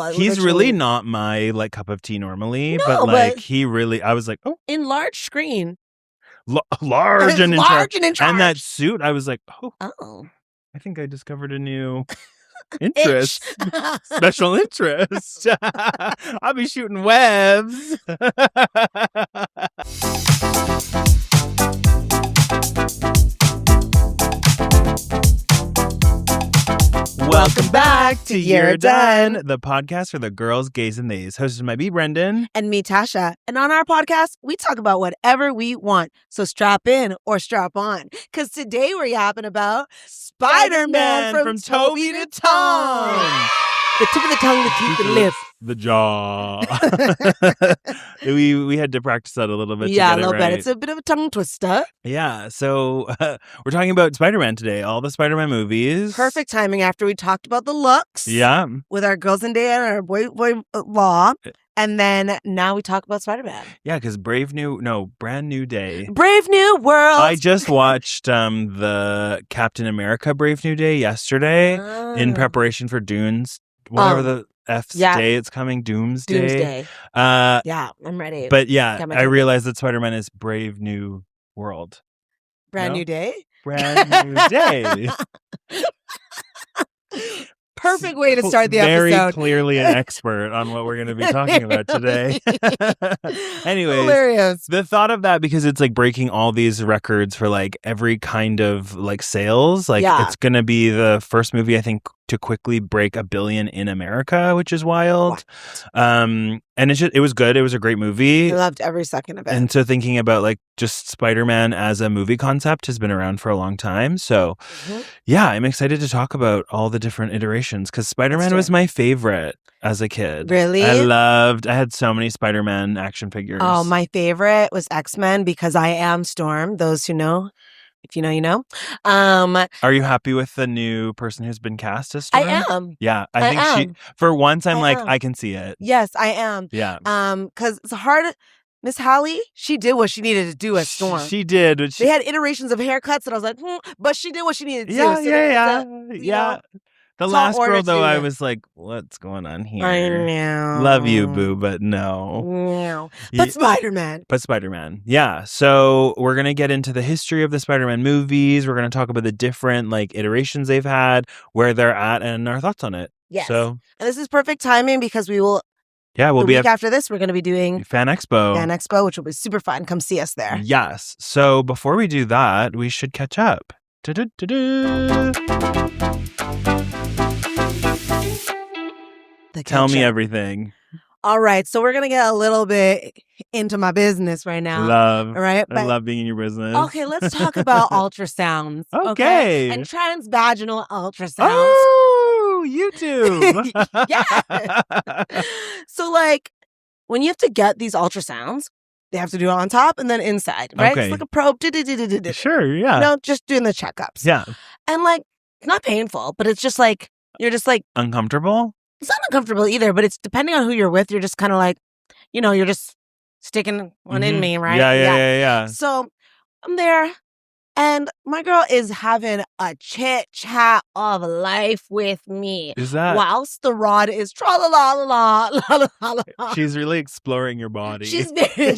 He's really not my like cup of tea normally, No, but but he really, I was like, oh, in large screen. large and in Large charge. and in charge. And that suit, I was like, Oh. I think I discovered a new Itch. interest. Special interest. I'll be shooting webs. Welcome back to You're Done, the podcast for the girls, gays, and theys. Hosted by me, Brendan. And me, Tasha. And on our podcast, we talk about whatever we want. So strap in or strap on. Because today we're yapping about Spider-Man from Tobey to Tom. The tip of the tongue, the teeth, the lip. The jaw. we had to practice that a little bit. Yeah, to get a little it right. bit. It's a bit of a tongue twister. Yeah, so we're talking about Spider-Man today, all the Spider-Man movies. Perfect timing after we talked about the looks. Yeah. With our girls and day and our boy law. And then now we talk about Spider-Man. Yeah, because Brand New Day. Brave New World. I just watched the Captain America Brave New Day yesterday in preparation for Dunes. Whatever the F's day it's coming, Doomsday. Yeah, I'm ready. But yeah, I realized that Spider-Man is Brave New World. Brand New Day? Brand New Day. Perfect way to start the episode. Very episode. Clearly an expert on what we're going to be talking about today. Anyways, hilarious. The thought of that, because it's like breaking all these records for like every kind of like sales. Like it's going to be the first movie, I think, to quickly break $1 billion in America, which is wild. And it was good. It was a great movie. I loved every second of it. And so thinking about like just Spider-Man as a movie concept has been around for a long time. So yeah, I'm excited to talk about all the different iterations because Spider-Man was my favorite as a kid. Really? I had so many Spider-Man action figures. Oh, my favorite was X-Men because I am Storm. Those who know. If you know, you know. Are you happy with the new person who's been cast as Storm? I am. Yeah, I think she. For once, I can see it. Yes, I am. Yeah. Because it's hard. Miss Hallie, she did what she needed to do as Storm. She did. They had iterations of haircuts, and I was like, but she did what she needed to do. Yeah. The last girl, though, I was like, what's going on here? I know. Love you, boo, but no. But Spider-Man. Yeah. So we're going to get into the history of the Spider-Man movies. We're going to talk about the different like iterations they've had, where they're at, and our thoughts on it. Yes. So, and this is perfect timing because we will... Yeah, we'll the week after this, we're going to be doing Fan Expo, which will be super fun. Come see us there. Yes. So before we do that, we should catch up. Tell me everything. All right. So we're going to get a little bit into my business right now. All right. I love being in your business. Okay. Let's talk about ultrasounds. Okay. And transvaginal ultrasounds. Oh, YouTube. Yeah. So like when you have to get these ultrasounds, they have to do it on top and then inside, right? Okay. It's like a probe. Sure, yeah. No, just doing the checkups. Yeah. And like, it's not painful, but it's just like, you're just like... Uncomfortable? It's not uncomfortable either, but it's depending on who you're with, you're just kind of like, you're just sticking one in me, right? Yeah. So I'm there, and my girl is having a chit chat of life with me. Is that? Whilst the rod is tra-la-la-la-la. She's really exploring your body. She's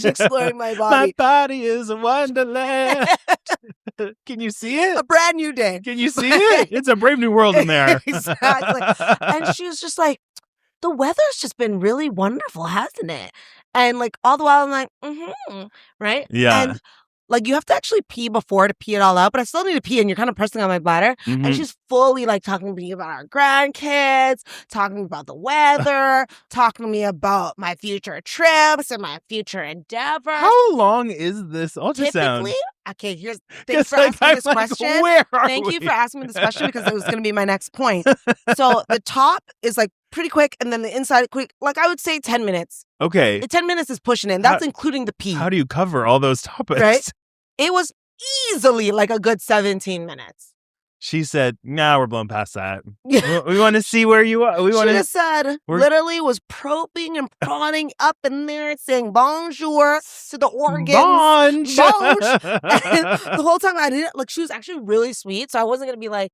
exploring my body. My body is a wonderland. Can you see it? A brand new day. Can you see it? It's a brave new world in there. Exactly. And she was just like, the weather's just been really wonderful, hasn't it? And like all the while I'm like, right? Yeah. And like you have to actually pee before to pee it all out, but I still need to pee and you're kind of pressing on my bladder. And she's fully like talking to me about our grandkids, talking about the weather, talking to me about my future trips and my future endeavors. How long is this ultrasound? Typically, okay, thanks for asking this question. Where are Thank you for asking me this question because it was going to be my next point. So the top is like pretty quick and then the inside quick, like I would say 10 minutes. Okay. 10 minutes is pushing it. That's including the pee. How do you cover all those topics? Right? It was easily like a good 17 minutes. She said, nah, we're blown past that. We want to see where you are. She just said, literally was probing and prodding up in there saying bonjour to the organs. The whole time I didn't, like, she was actually really sweet. So I wasn't going to be like,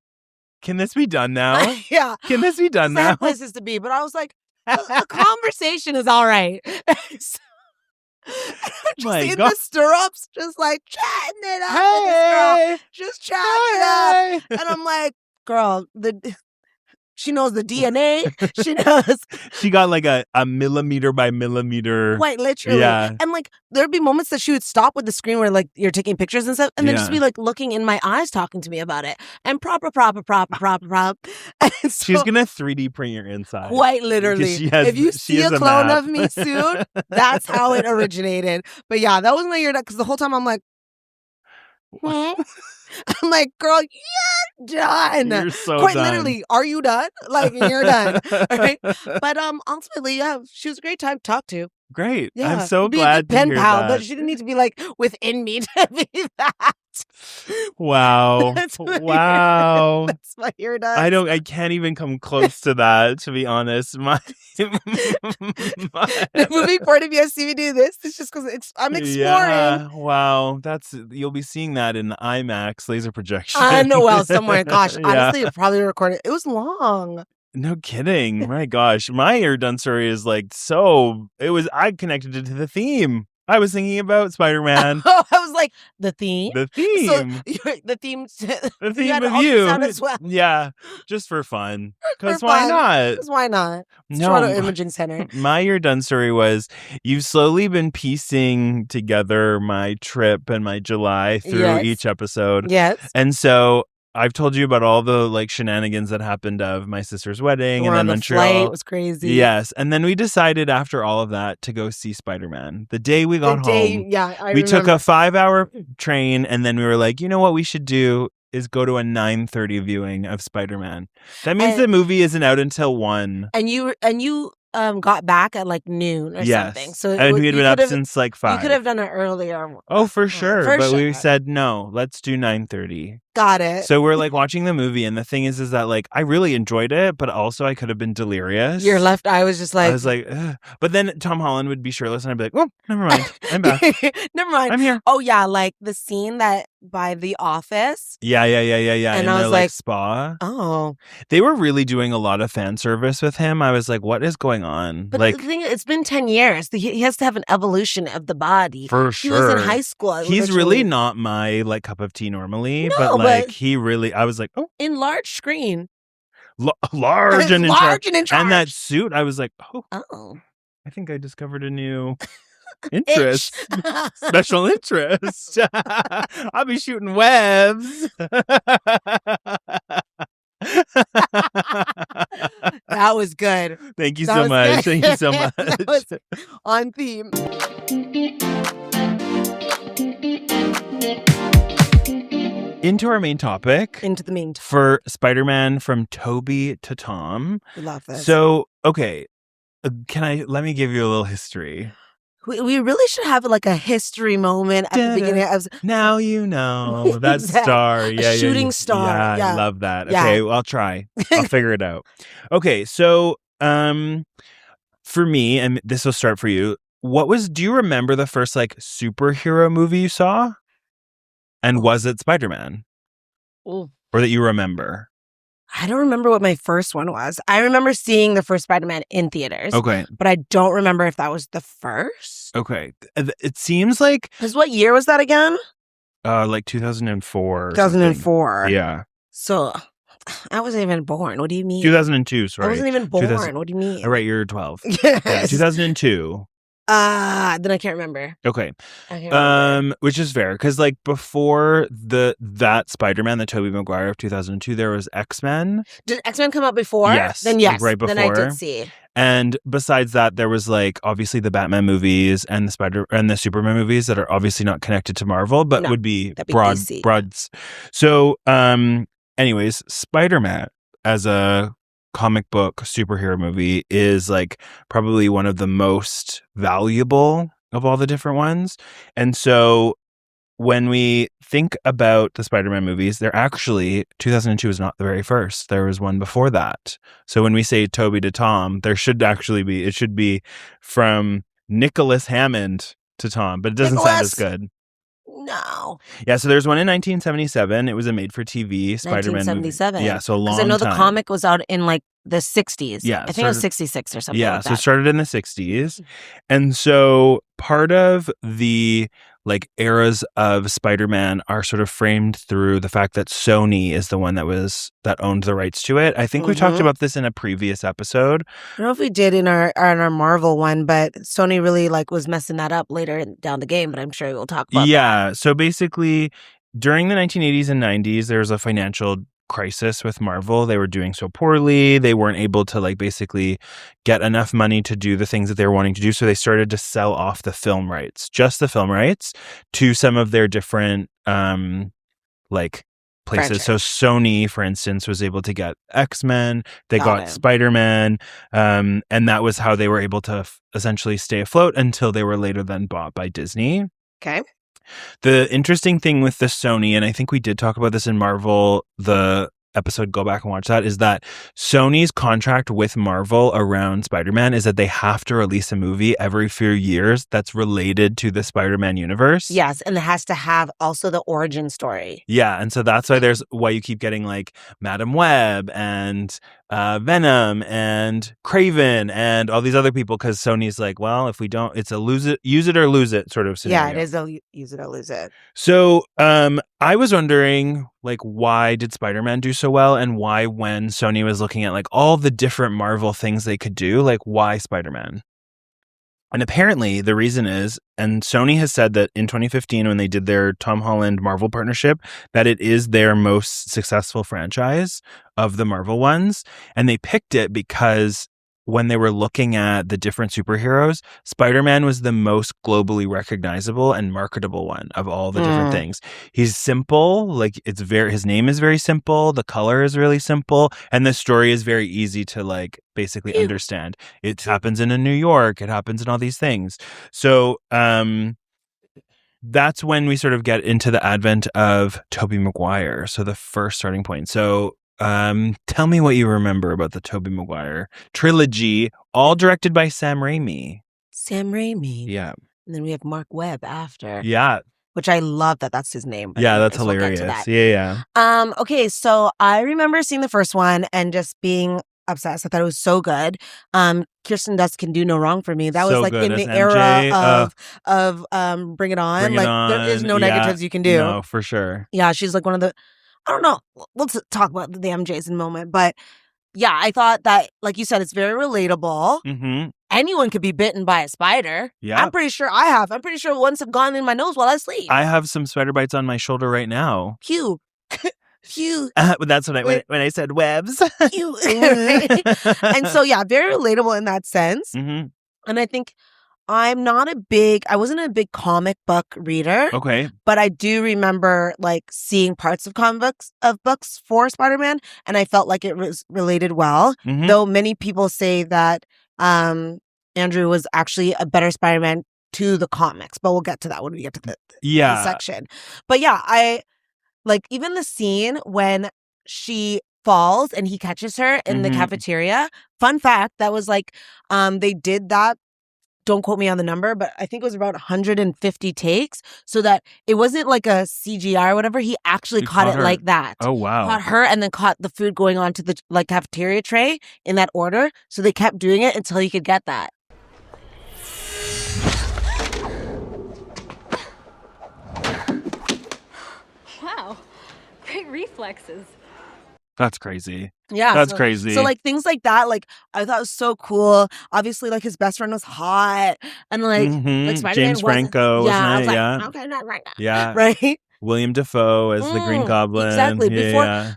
can this be done now? Yeah. Can this be done now? I had places to be. But I was like, a conversation is all right. So, just in the stirrups, just like chatting it up with this girl. Just chatting it up. And I'm like, girl, she knows the DNA. She knows. She got like a millimeter by millimeter. Quite literally. Yeah. And like there'd be moments that she would stop with the screen where like you're taking pictures and stuff, and then just be like looking in my eyes talking to me about it. And proper. And so, she's gonna 3D print your inside. Quite literally. If you see a clone of me soon, that's how it originated. But yeah, that was my year because the whole time I'm like, I'm like, girl, you're done. You're so Quite done. literally, are you done? Like, you're done. Right? But ultimately, yeah, she was a great time to talk to. Great. Yeah. I'm so be glad a pen to hear pal, that. but she didn't need to be like within me to be that. Wow. Wow. That's what you're done. I can't even come close to that, to be honest. Moving forward, if you see me do this, it's just because I'm exploring. Yeah, wow. You'll be seeing that in the IMAX laser projection. I know, well, somewhere. Gosh, honestly, it probably recorded. It was long. No kidding. My gosh. My You're Done story is like I connected it to the theme. I was thinking about Spider-Man. Oh, I was like, the theme? The theme. So, the theme. The theme of you. As well. Yeah, just for fun. Because why not? Because why not? It's No. Toronto Imaging Center. My You're Done story was you've slowly been piecing together my trip and my July through each episode. Yes. And so I've told you about all the like shenanigans that happened of my sister's wedding and then Montreal. Flight. It was crazy. Yes. And then we decided after all of that to go see Spider-Man. The day we got home, we took a 5-hour train and then we were like, you know what we should do is go to a 9:30 viewing of Spider-Man. That means the movie isn't out until 1. And you got back at like noon or something. So we had been up since like 5. You could have done it earlier. Oh, for sure. But we said no, let's do 9:30. Got it. So we're like watching the movie, and the thing is that like I really enjoyed it, but also I could have been delirious. Your left eye was just like, I was like, ugh. But then Tom Holland would be shirtless, and I'd be like, oh, never mind, I'm back. Never mind, I'm here. Oh yeah, like the scene that by The Office. Yeah. And I was like, spa. Oh, they were really doing a lot of fan service with him. I was like, what is going on? But like, the thing, it's been 10 years. He has to have an evolution of the body. For sure. He was in high school. He's really not my like cup of tea normally, but like he really. I was like, oh, in large screen, large and in charge. And that suit, I was like, oh, I think I discovered a new interest, special interest. I'll be shooting webs. That was good. Thank you so much. Thank you so much. That was on theme. Into our main topic. Into the main topic. For Spider-Man from Tobey to Tom. We love this. So, okay. Let me give you a little history. We really should have like a history moment at the beginning of... Now you know. That star. Yeah, shooting star. Yeah, I love that. Yeah. Okay, well, I'll try. I'll figure it out. Okay, so for me, and this will start for you, do you remember the first like superhero movie you saw? And was it Spider-Man? Ooh. Or that you remember? I don't remember what my first one was. I remember seeing the first Spider-Man in theaters. Okay. But I don't remember if that was the first. Okay. It seems like... Because what year was that again? Like 2004. 2004. Yeah. So I wasn't even born. What do you mean? 2002, sorry. I wasn't even born. What do you mean? All right, you're 12. Yes. Yeah, 2002. Then I can't remember. Okay. I can't remember. Which is fair because like before that Spider-Man, the Tobey Maguire of 2002, there was X-Men. Did X-Men come out before? Yes. Then yes. Like right before. Then I did see. And besides that, there was like obviously the Batman movies and the Superman movies that are obviously not connected to Marvel, but would be broad. So, anyways, Spider-Man as a comic book superhero movie is like probably one of the most valuable of all the different ones. And so when we think about the Spider-Man movies, they're actually 2002 is not the very first. There was one before that. So when we say Tobey to Tom, it should be from Nicholas Hammond to Tom, but it doesn't sound as good. No. Yeah, so there's one in 1977. It was a made-for-TV Spider-Man 1977. movie. Yeah, so a long time. Because I know the comic was out in like the 60s. Yeah. I think it was 66 or something like that. So it started in the 60s. And so part of the like eras of Spider-Man are sort of framed through the fact that Sony is the one that owned the rights to it. I think we talked about this in a previous episode. I don't know if we did in our Marvel one, but Sony really like was messing that up later down the game, but I'm sure we'll talk about that. So basically during the 1980s and 90s, there was a financial crisis with Marvel. They were doing so poorly. They weren't able to like basically get enough money to do the things that they were wanting to do. So they started to sell off the film rights, just the film rights, to some of their different like places. So Sony, for instance, was able to get X-Men. They got Spider-Man. And that was how they were able to essentially stay afloat until they were later then bought by Disney. Okay. The interesting thing with the Sony, and I think we did talk about this in Marvel, the episode, go back and watch that, is that Sony's contract with Marvel around Spider-Man is that they have to release a movie every few years that's related to the Spider-Man universe. Yes, and it has to have also the origin story. Yeah, and so that's why you keep getting like Madam Web and Venom and Craven and all these other people, because Sony's like, well, if we don't, it's a use it or lose it sort of scenario. Yeah, it is a use it or lose it. So I was wondering, like, why did Spider-Man do so well, and why, when Sony was looking at like all the different Marvel things they could do, like, why Spider-Man? And apparently the reason is, and Sony has said that in 2015 when they did their Tom Holland Marvel partnership, that it is their most successful franchise of the Marvel ones. And they picked it because when they were looking at the different superheroes, Spider-Man was the most globally recognizable and marketable one of all the different things. He's simple, like his name is very simple, the color is really simple, and the story is very easy to like basically understand. It happens in New York, it happens in all these things. So that's when we sort of get into the advent of Tobey Maguire. So the first starting point. So tell me what you remember about the Tobey Maguire trilogy, all directed by Sam Raimi. Sam Raimi. Yeah. And then we have Mark Webb after. Yeah. Which I love that's his name. Yeah, that's hilarious. We'll Yeah. Okay, so I remember seeing the first one and just being obsessed. I thought it was so good. Kirsten Dunst can do no wrong for me. That was like in the era of Bring It On. There is no negatives you can do. No, for sure. Yeah, she's like one of the, I don't know. Let's talk about the MJs in a moment. But yeah, I thought that, like you said, it's very relatable. Mm-hmm. Anyone could be bitten by a spider. Yeah. I'm pretty sure I have. I'm pretty sure ones have gone in my nose while I sleep. I have some spider bites on my shoulder right now. Phew. That's when I said webs. Phew. And so, yeah, very relatable in that sense. Mm-hmm. And I think I wasn't a big comic book reader. Okay. But I do remember like seeing parts of books for Spider-Man, and I felt like it was related well. Mm-hmm. Though many people say that Andrew was actually a better Spider-Man to the comics, but we'll get to that when we get to the section. But yeah, I like even the scene when she falls and he catches her in the cafeteria. Fun fact, that was like they did that. Don't quote me on the number, but I think it was about 150 takes, so that it wasn't like a CGI or whatever. He actually caught it like that. Oh, wow. Caught her and then caught the food going onto the like cafeteria tray in that order. So they kept doing it until he could get that. Wow. Great reflexes. That's crazy. Yeah. That's crazy. So like things like that, like I thought was so cool. Obviously, like his best friend was hot. And like, like Spider-Man James Franco, yeah, wasn't it? Yeah. Okay, not right now. Yeah. Right? William Dafoe as the Green Goblin. Exactly.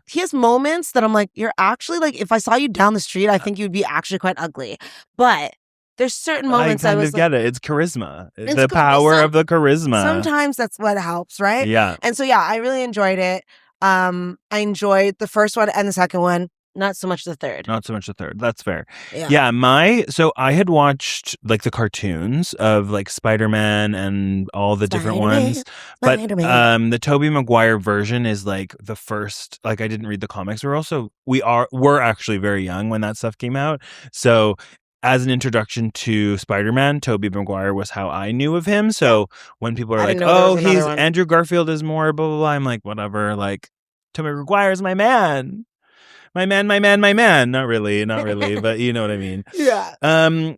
He has moments that I'm like, you're actually like, if I saw you down the street, I think you'd be actually quite ugly. But there's certain moments I get it. It's charisma. It's the power of the charisma. Sometimes that's what helps, right? Yeah. And so, yeah, I really enjoyed it. I enjoyed the first one and the second one. Not so much the third. That's fair. Yeah. So I had watched like the cartoons of like Spider-Man and all the different ones. But the Tobey Maguire version is like the first, like I didn't read the comics. We're actually very young when that stuff came out. So as an introduction to Spider-Man, Tobey Maguire was how I knew of him. So when people are like, oh, he's Andrew Garfield is more blah, blah, blah, I'm like, whatever, like Tobey Maguire is my man. my man. Not really, but you know what I mean. Yeah.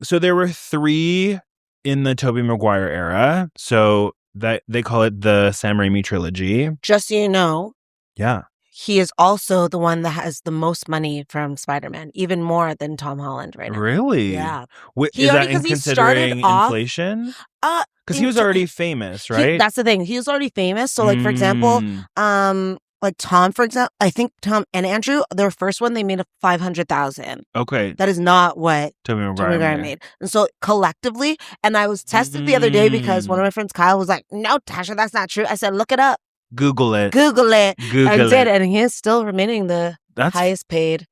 So there were 3 in the Tobey Maguire era. So that they call it the Sam Raimi trilogy. Just so you know. Yeah. He is also the one that has the most money from Spider-Man, even more than Tom Holland right now. Really? Yeah. Is that in considering inflation? Because he was already famous, right? That's the thing. He was already famous. So, like, for example, like Tom, for example, I think Tom and Andrew, their first one, they made $500,000. Okay. That is not what Tobey Maguire made. And so collectively, and I was tested the other day because one of my friends, Kyle, was like, no, Tasha, that's not true. I said, look it up. Google it. I did, and he is still remaining the highest paid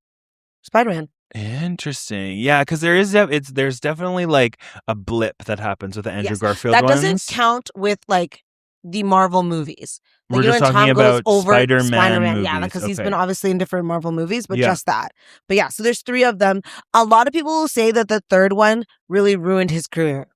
Spider-Man. Interesting. Yeah, because there's definitely like a blip that happens with the Andrew Garfield that ones. Doesn't count with like the Marvel movies. Like, we're just talking about Spider-Man movies. Yeah, because he's been obviously in different Marvel movies, but just that. But yeah, so there's 3 of them. A lot of people will say that the third one really ruined his career.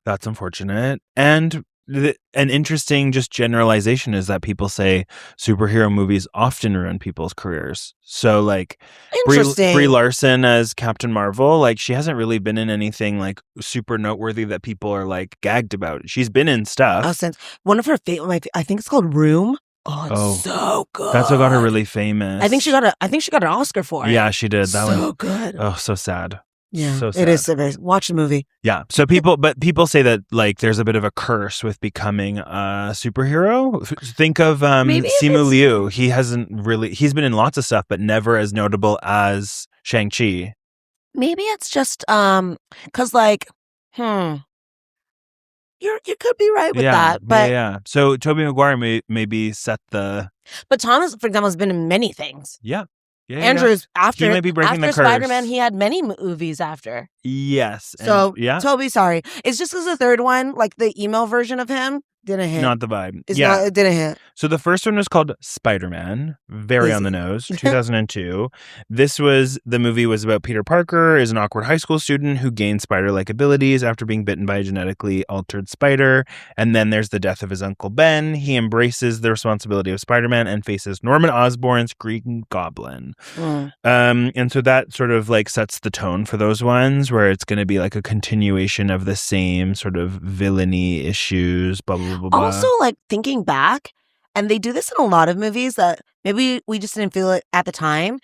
That's unfortunate. And an interesting just generalization is that people say superhero movies often ruin people's careers. So like Brie Larson as Captain Marvel, like she hasn't really been in anything like super noteworthy that people are like gagged about. She's been in stuff. Since one of her favorite, I think it's called Room. Oh, it's so good. That's what got her really famous. I think she got an Oscar for it. Yeah, she did. That so good. Oh, so sad. Yeah, so sad. It is so very. Watch the movie. Yeah. So people say that like there's a bit of a curse with becoming a superhero. Think of Simu Liu. He's been in lots of stuff, but never as notable as Shang-Chi. Maybe it's just because like you could be right with that, but yeah. So Tobey Maguire maybe set the. But Thomas, for example, has been in many things. Yeah. Andrew's after he may be breaking the curse. Spider-Man, he had many movies after. Yes. So Toby, sorry. It's just because the third one, like the email version of him, didn't hit. Not the vibe. It didn't hit. So the first one was called Spider-Man, very on the nose, 2002. The movie was about Peter Parker is an awkward high school student who gains spider-like abilities after being bitten by a genetically altered spider. And then there's the death of his Uncle Ben. He embraces the responsibility of Spider-Man and faces Norman Osborn's Green Goblin. And so that sort of like sets the tone for those ones where it's going to be like a continuation of the same sort of villainy issues, blah, blah, blah. Also, like thinking back, and they do this in a lot of movies that maybe we just didn't feel it at the time.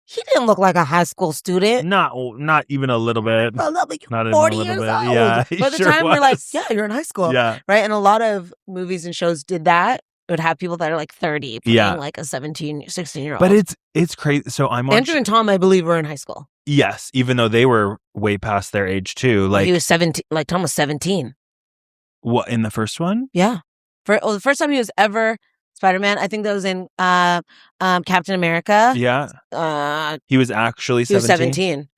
He didn't look like a high school student. Not even a little bit. Not even 40 years old. Yeah, by the time we're like, yeah, you're in high school. Yeah. Right? And a lot of movies and shows did that. It would have people that are like 30 playing like a 17, 16-year-old. But it's crazy. So Andrew and Tom, I believe, were in high school. Yes, even though they were way past their age too. Like he was 17. Like Tom was 17. What, in the first one? Yeah. The first time he was ever Spider-Man, I think that was in Captain America. Yeah. He was actually 17? He was 17.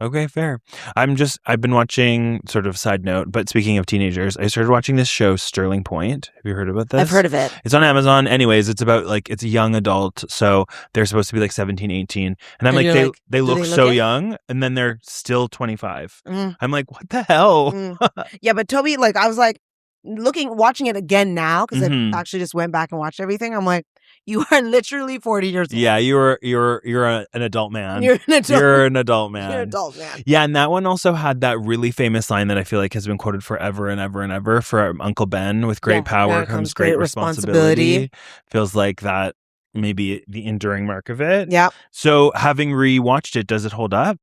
Okay, fair. I've been watching, sort of side note, but speaking of teenagers, I started watching this show, Sterling Point. Have you heard about this? I've heard of it. It's on Amazon. Anyways, it's about like, it's a young adult. So they're supposed to be like 17, 18. And I'm like, they look so young. And then they're still 25. I'm like, what the hell? Yeah, but Toby, like, I was like, watching it again now, because I actually just went back and watched everything. I'm like, you are literally 40 years old. Yeah, you're an adult man. You're an adult man. You're an adult man. You're an adult man. Yeah, and that one also had that really famous line that I feel like has been quoted forever and ever and ever for Uncle Ben, with great power comes great responsibility. Feels like that maybe the enduring mark of it. Yeah. So having rewatched it, does it hold up?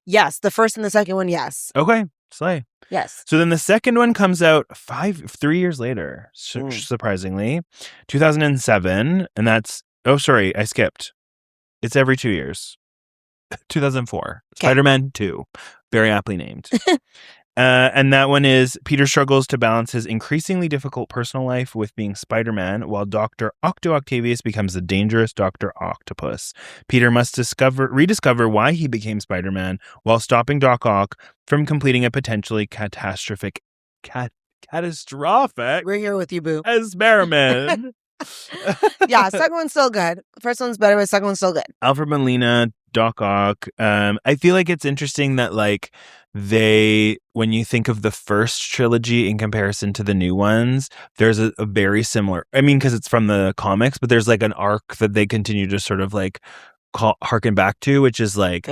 Yes. The first and the second one, yes. Okay. Slay. Yes. So then the second one comes out 3 years later, surprisingly, 2007. And that's, I skipped. It's every 2 years. 2004. Okay. Spider-Man 2. Very aptly named. And that one is Peter struggles to balance his increasingly difficult personal life with being Spider-Man, while Dr. Octo Octavius becomes the dangerous Dr. Octopus. Peter must rediscover why he became Spider-Man while stopping Doc Ock from completing a potentially catastrophic. We're here with you, boo. Experiment. Yeah, second one's still good. First one's better, but second one's still good. Alfred Molina, Doc Ock. I feel like it's interesting that like when you think of the first trilogy in comparison to the new ones, there's a very similar, I mean, because it's from the comics, but there's like an arc that they continue to sort of like harken back to, which is like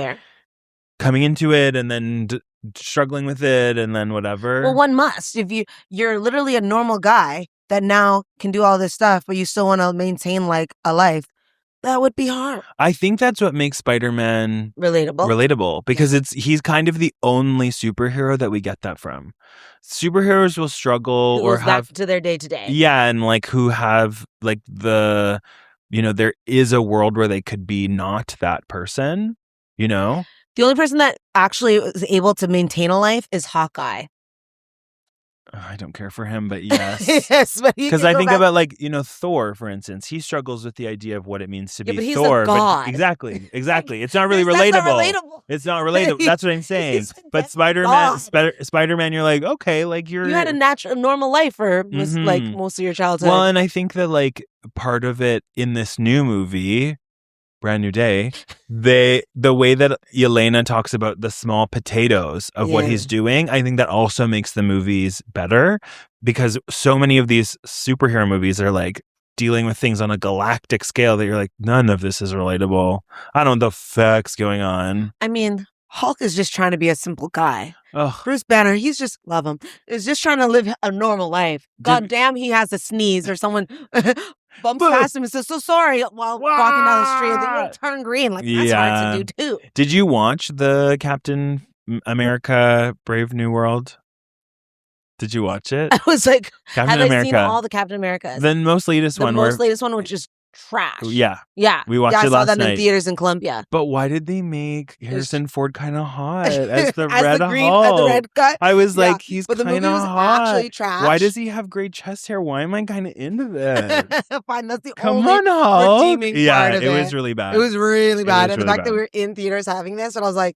coming into it and then struggling with it and then whatever. Well, one must. If you're literally a normal guy that now can do all this stuff, but you still want to maintain like a life, that would be hard. I think that's what makes Spider-Man relatable because he's kind of the only superhero that we get that from. Superheroes will struggle or have back to their day to day. Yeah, and like who have like there is a world where they could be not that person, you know? The only person that actually was able to maintain a life is Hawkeye. I don't care for him, but yes. Yes, but because I think about like, Thor, for instance. He struggles with the idea of what it means to be Thor. A god. But exactly. It's not really relatable. It's not relatable. That's what I'm saying. But Spider-Man, you're like, okay, like you had a normal life for like most of your childhood. Well, and I think that like part of it in this new movie, Brand New Day, the way that Yelena talks about the small potatoes of what he's doing, I think that also makes the movies better because so many of these superhero movies are like dealing with things on a galactic scale that you're like, none of this is relatable. I don't know what the fuck's going on. I mean, Hulk is just trying to be a simple guy. Ugh. Bruce Banner, he's just, love him, is just trying to live a normal life. God damn, he has a sneeze or someone bumps past him and says, so sorry, while walking down the street. They will turn green. Like, that's hard to do, too. Did you watch the Captain America Brave New World? Did you watch it? I was like, Captain have America. I seen all the Captain Americas? The most latest one. The most latest one, which is trash. Yeah. Yeah. We watched it last night. I saw that in theaters in Columbia. But why did they make Harrison Ford kind of hot as the as Red the green, Hulk? As the red guy? I was like, he's kind of hot. But the movie was actually trash. Why does he have great chest hair? Why am I kind of into this? Fine, that's the Come only on, Hulk. redeeming part of it. It was really bad. It was really bad. And really the fact bad. that we were in theaters having this, and I was like,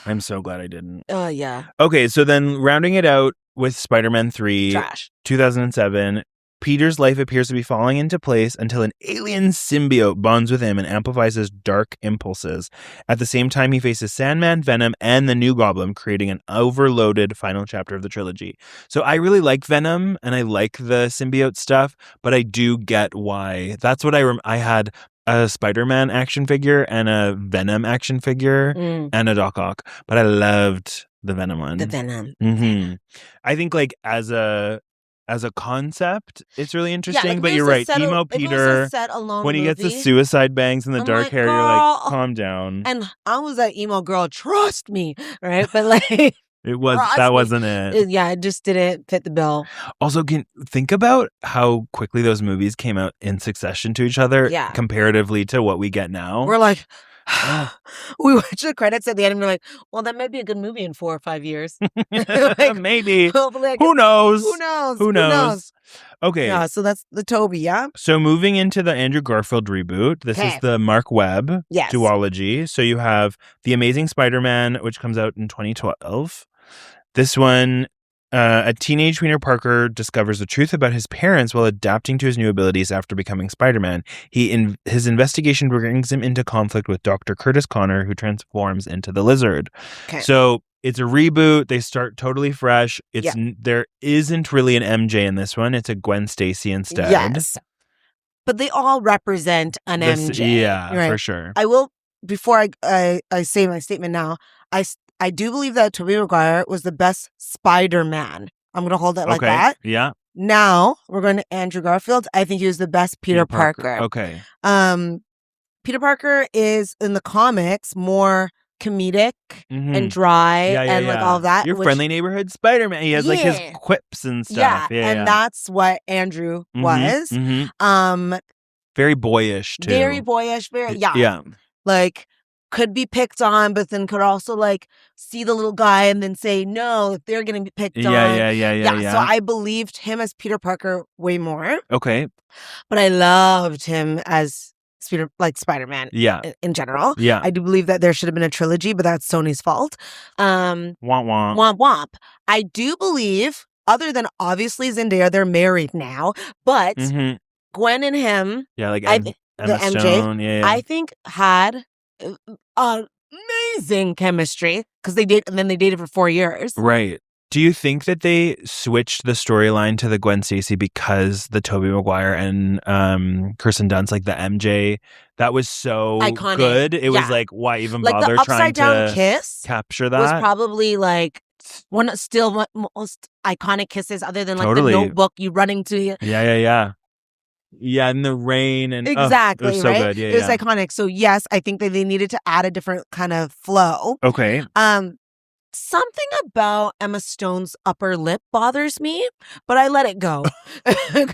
I'm so glad I didn't. Yeah. Okay, so then rounding it out with Spider-Man 3, trash. 2007, Peter's life appears to be falling into place until an alien symbiote bonds with him and amplifies his dark impulses. At the same time, he faces Sandman, Venom, and the New Goblin, creating an overloaded final chapter of the trilogy. So I really like Venom, and I like the symbiote stuff, but I do get why. That's what I had a Spider-Man action figure and a Venom action figure and a Doc Ock, but I loved the Venom one. The Venom. Mm-hmm. I think like as a concept, it's really interesting, like, but you're right. Emo Peter, when he gets the suicide bangs and the dark hair, you're like, calm down. And I was that emo girl, trust me, right? But like, wasn't it. It just didn't fit the bill. Also, think about how quickly those movies came out in succession to each other, comparatively to what we get now. We're like, we watch the credits at the end and we're like, well, that might be a good movie in 4 or 5 years. Like, maybe. Who knows? Who knows? Okay. Yeah, so that's the Tobey, yeah? So moving into the Andrew Garfield reboot, this is the Mark Webb duology. So you have The Amazing Spider-Man, which comes out in 2012. This one, a teenage Peter Parker discovers the truth about his parents while adapting to his new abilities after becoming Spider-Man. His investigation brings him into conflict with Dr. Curtis Connor, who transforms into the Lizard. Okay. So it's a reboot. They start totally fresh. There isn't really an MJ in this one. It's a Gwen Stacy instead. Yes. But they all represent an MJ. Yeah, right? For sure. I will, before I say my statement now, I do believe that Tobey Maguire was the best Spider-Man. I'm going to hold it like that. Yeah. Now, we're going to Andrew Garfield. I think he was the best Peter Parker. Okay. Peter Parker is, in the comics, more comedic and dry and like all that. Your friendly neighborhood Spider-Man. He has like his quips and stuff. Yeah, that's what Andrew was. Very boyish, too. Very boyish. Yeah. Like, could be picked on, but then could also like see the little guy and then say no if they're going to be picked on. Yeah. So I believed him as Peter Parker way more. Okay. But I loved him as Spider-Man. Yeah. In general. Yeah. I do believe that there should have been a trilogy, but that's Sony's fault. Womp womp. Womp womp. I do believe, other than obviously Zendaya, they're married now, but Gwen and him, like the Stone, MJ, I think had amazing chemistry because they dated for 4 years. Right. Do you think that they switched the storyline to the Gwen Stacy because the Tobey Maguire and Kirsten Dunst, like the MJ, that was so iconic. Good? It was like, why even like bother the trying upside-down to kiss capture that? Was probably like one of still most iconic kisses, other than like Totally. the Notebook, you running to you. Yeah, in the rain and exactly, it was so right? good. Yeah, it was iconic. So yes, I think that they needed to add a different kind of flow. Okay. Something about Emma Stone's upper lip bothers me, but I let it go.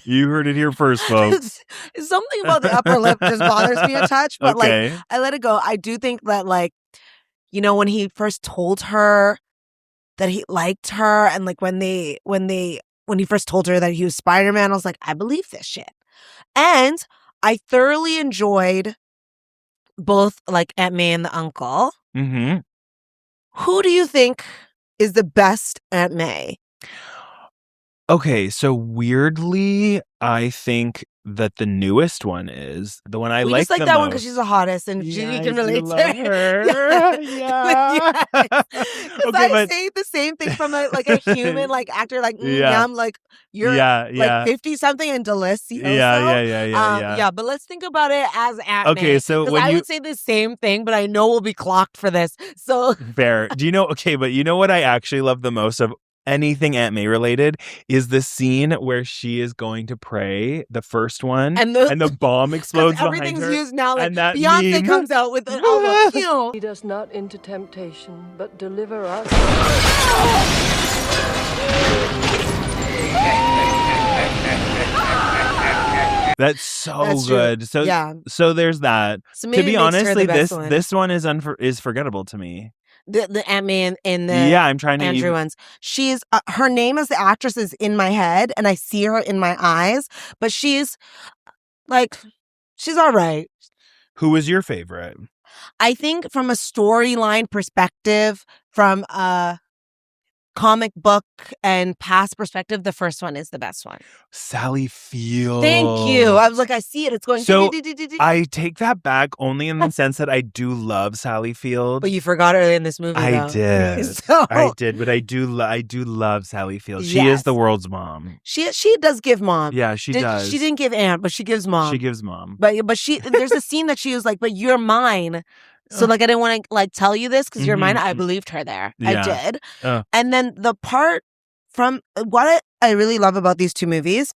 You heard it here first, folks. Something about the upper lip just bothers me a touch, but like I let it go. I do think that, like, you know, when he first told her that he liked her, and like when he first told her that he was Spider-Man, I was like, I believe this shit. And I thoroughly enjoyed both like Aunt May and the uncle. Mm-hmm. Who do you think is the best Aunt May? Okay, so weirdly, I think that the newest one is the one I like. Just like that one because she's the hottest and you can relate to her. Yeah. Okay, I say the same thing from a human like actor, like I'm like you're like 50 something and delicioso. Yeah. But let's think about it as Aunt May. Okay, so when I would say the same thing, but I know we'll be clocked for this. So fair. Do you know? Okay, but you know what I actually love the most of anything Aunt May related is the scene where she is going to pray, the first one, and the bomb explodes behind her. Everything's used now. Like and that Beyonce meme comes out with an album. Lead us not into temptation, but deliver us. That's so good. True. So there's that. So to be honest, this one is forgettable to me. The Aunt May and the I'm trying to Andrew ones. She's her name as the actress is in my head, and I see her in my eyes. But she's all right. Who was your favorite? I think from a storyline perspective, from a comic book and past perspective, the first one is the best one. Sally Field. Thank you. I was like, I see it. It's going. So I take that back only in the sense that I do love Sally Field. But you forgot her in this movie. I did. I did. But I do love Sally Field. She is the world's mom. She does give mom. Yeah, she does. She didn't give aunt, but she gives mom. She gives mom. But she there's a scene that she was like, but you're mine. So like I didn't want to like tell you this because you're mine. I believed her there. Yeah. I did. And then the part from what I really love about these two movies.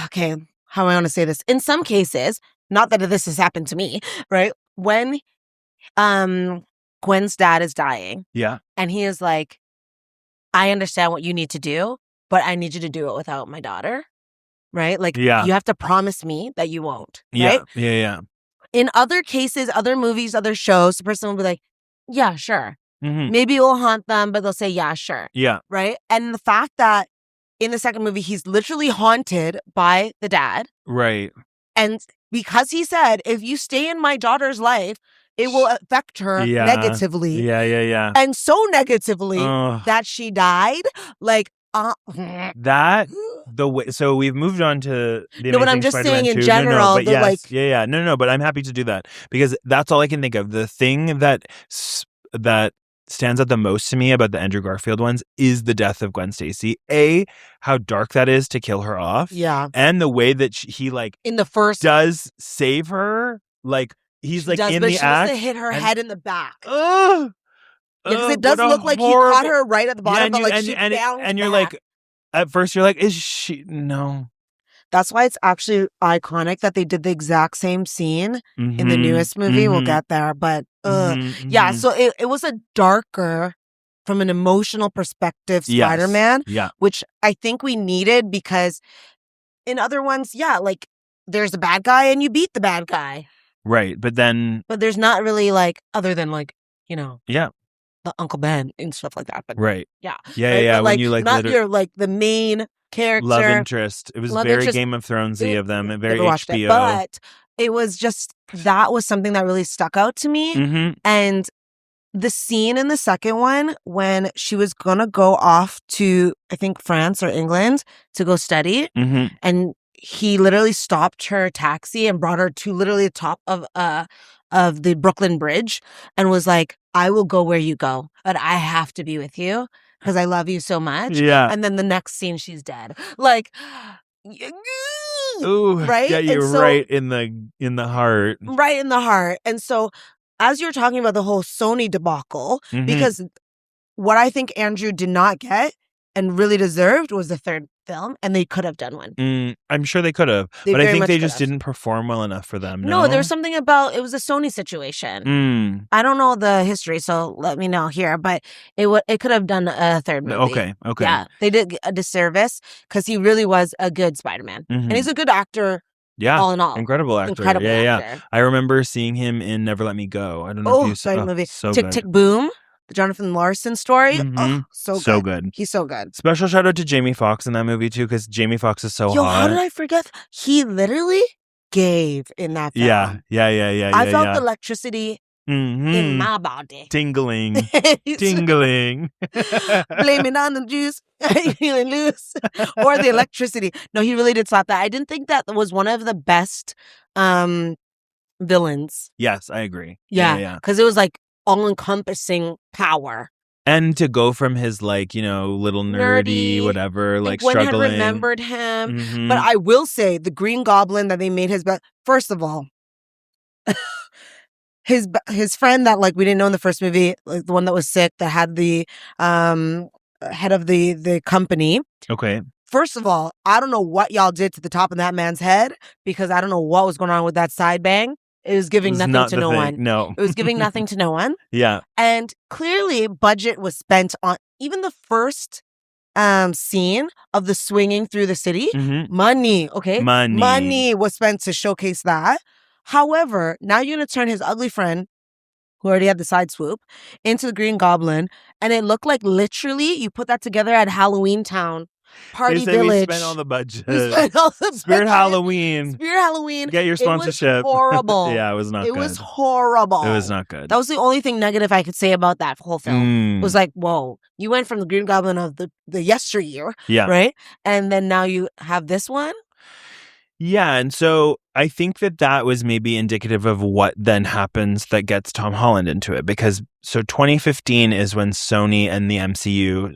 Okay, how I want to say this. In some cases, not that this has happened to me, right? When Gwen's dad is dying. Yeah. And he is like, I understand what you need to do, but I need you to do it without my daughter. Right? Like you have to promise me that you won't. Right? Yeah. In other cases, other movies, other shows, the person will be like, yeah, sure. Mm-hmm. Maybe it will haunt them, but they'll say, yeah, sure. Yeah. Right? And the fact that in the second movie, he's literally haunted by the dad. Right. And because he said, if you stay in my daughter's life, it will affect her negatively. Yeah. And so negatively that she died. Like, that the way. So we've moved on to the. No, but I'm just saying in general. But yes, No. But I'm happy to do that because that's all I can think of. The thing that stands out the most to me about the Andrew Garfield ones is the death of Gwen Stacy. How dark that is to kill her off. Yeah, and the way that he like in the first does save her. Like he's like in the act to hit her head in the back. Because it does look like he caught her right at the bottom, but like she and you're like, at first you're like, is she? No. That's why it's actually iconic that they did the exact same scene in the newest movie. We'll get there, but yeah. So it was a darker, from an emotional perspective, Spider-Man, which I think we needed because in other ones, like there's a bad guy and you beat the bad guy, right? But there's not really like other than like the Uncle Ben and stuff like that. But right. Yeah. But, like, when you like not your like the main character. Love interest. It was very Game of Thronesy of them. Very HBO. But it was just that was something that really stuck out to me. Mm-hmm. And the scene in the second one when she was gonna go off to I think France or England to go study, and he literally stopped her taxi and brought her to literally the top of the Brooklyn Bridge and was like, I will go where you go, but I have to be with you. because I love you so much. Yeah. And then the next scene, she's dead. Like, ooh, right? Get you right in the heart. Right in the heart. And so as you're talking about the whole Sony debacle, because what I think Andrew did not get and really deserved was the third film, and they could have done one. I'm sure they could have, but I think they just didn't perform well enough for them. No, there was something about, it was a Sony situation. I don't know the history, so let me know here, but it could have done a third movie. Okay. Yeah, they did a disservice because he really was a good Spider-Man. And he's a good actor. Yeah. All in all. Incredible actor. Yeah. I remember seeing him in Never Let Me Go. I don't know if you saw movie. So Tick, good. Tick, Boom. The Jonathan Larson story. So good. He's so good. Special shout out to Jamie Foxx in that movie too, because Jamie Foxx is so hot. How did I forget? He literally gave in that film. Yeah. I felt the electricity in my body. Tingling. Tingling. Blame it on the juice. Feeling loose. Or the electricity. No, he really did slap that. I didn't think that was one of the best villains. Yes, I agree. Yeah. Because it was like all-encompassing power. And to go from his, like, you know, little nerdy whatever, like Gwen struggling. had remembered him. But I will say, the Green Goblin that they made his best. First of all, his friend that, like, we didn't know in the first movie, like the one that was sick, that had the head of the company. Okay. First of all, I don't know what y'all did to the top of that man's head, because I don't know what was going on with that side bang. It was giving nothing to no one. No. It was giving nothing to no one. Yeah. And clearly budget was spent on even the first scene of the swinging through the city. Money, okay? Money was spent to showcase that. However, now you're going to turn his ugly friend, who already had the side swoop, into the Green Goblin. And it looked like literally you put that together at Halloween Town. Party Village. We spent all the budget. Spirit Halloween. Get your sponsorship. It was horrible. Yeah, it was not good. It was horrible. It was not good. That was the only thing negative I could say about that whole film. It was like, whoa, you went from the Green Goblin of the yesteryear, right? And then now you have this one? Yeah, and so I think that was maybe indicative of what then happens that gets Tom Holland into it. Because, so 2015 is when Sony and the MCU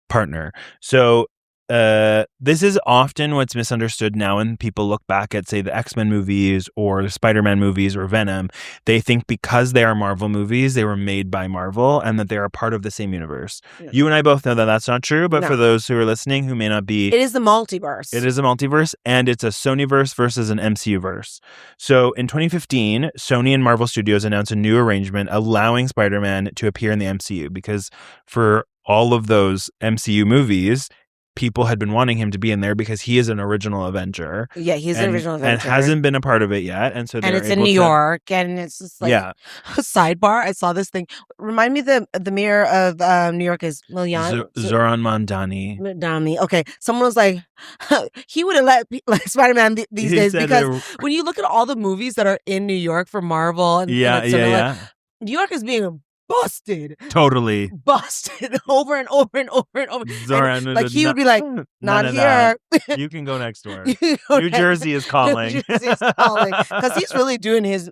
partner. So this is often what's misunderstood now when people look back at, say, the X-Men movies or the Spider-Man movies or Venom. They think because they are Marvel movies, they were made by Marvel and that they are part of the same universe. Yeah. You and I both know that that's not true, but for those who are listening who may not be... It is the multiverse. It is a multiverse, and it's a Sonyverse versus an MCU-verse. So in 2015, Sony and Marvel Studios announced a new arrangement allowing Spider-Man to appear in the MCU, because for all of those MCU movies, people had been wanting him to be in there because he is an original Avenger. Yeah, he's an original Avenger. And hasn't been a part of it yet. And so it's in New York, and it's just like a sidebar. I saw this thing. Remind me the mayor of New York is Zoran Mandani. Okay. Someone was like, he would have let Spider-Man these days, because when you look at all the movies that are in New York for Marvel, and New York is being busted. Totally. Busted over and over and over and over. Zoran, and, like, he would be like, not here. You can go next door. New Jersey is calling. New Jersey is calling. Because he's really doing his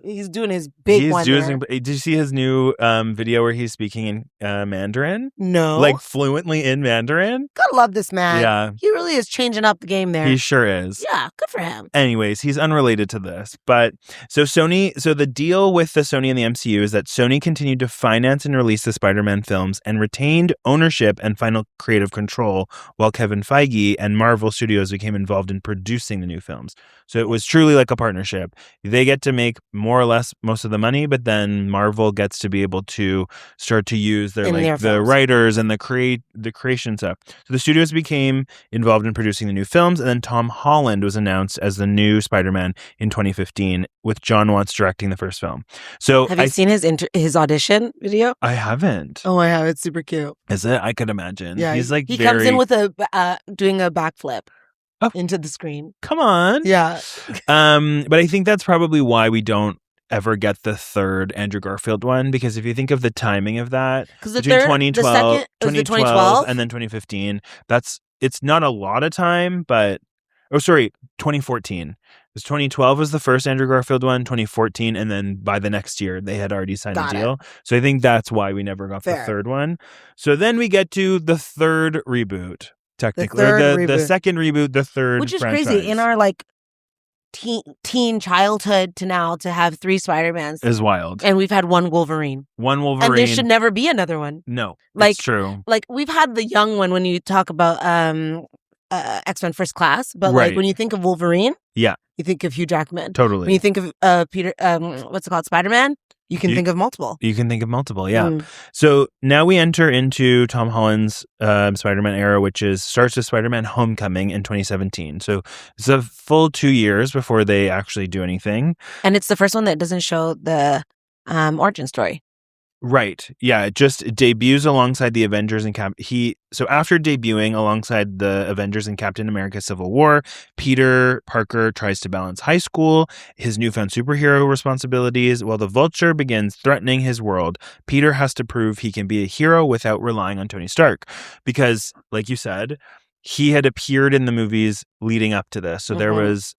big one. Did you see his new video where he's speaking in Mandarin? No. Like fluently in Mandarin? Gotta love this man. Yeah. He really is changing up the game there. He sure is. Yeah, good for him. Anyways, he's unrelated to this. But so the deal with the Sony and the MCU is that Sony continued to finance and release the Spider-Man films and retained ownership and final creative control, while Kevin Feige and Marvel Studios became involved in producing the new films. So it was truly like a partnership. They get to make more or less most of the money, but then Marvel gets to be able to start to use the writers and the creation stuff. So the studios became involved in producing the new films, and then Tom Holland was announced as the new Spider-Man in 2015, with John Watts directing the first film. So have you seen his audition video? I haven't. Oh, I have. It's super cute. Is it? I could imagine. Yeah, he's like he comes in with doing a backflip into the screen. Come on. Yeah. But I think that's probably why we don't ever get the third Andrew Garfield one, because if you think of the timing of that, between 2012 and then 2015, it's not a lot of time, but 2014. Because 2012 was the first Andrew Garfield one, 2014, and then by the next year, they had already signed a deal. So I think that's why we never got the third one. So then we get to the third reboot, technically. The second reboot, the third Which is franchise. crazy. In our, like, teen childhood to now to have 3 Spider-Mans. Is wild. And we've had 1 Wolverine. One Wolverine. And there should never be another one. No, like, it's true. Like, we've had the young one when you talk about X-Men First Class, but like when you think of Wolverine, you think of Hugh Jackman. Totally. When you think of Peter, what's it called, Spider-Man, you can think of multiple. You can think of multiple, yeah. So now we enter into Tom Holland's Spider-Man era, which starts with Spider-Man Homecoming in 2017. So it's a full 2 years before they actually do anything. And it's the first one that doesn't show the origin story. Right. Yeah. It just debuts alongside the Avengers and So after debuting alongside the Avengers and Captain America Civil War, Peter Parker tries to balance high school, his newfound superhero responsibilities, while the Vulture begins threatening his world. Peter has to prove he can be a hero without relying on Tony Stark. Because, like you said, he had appeared in the movies leading up to this. So there was...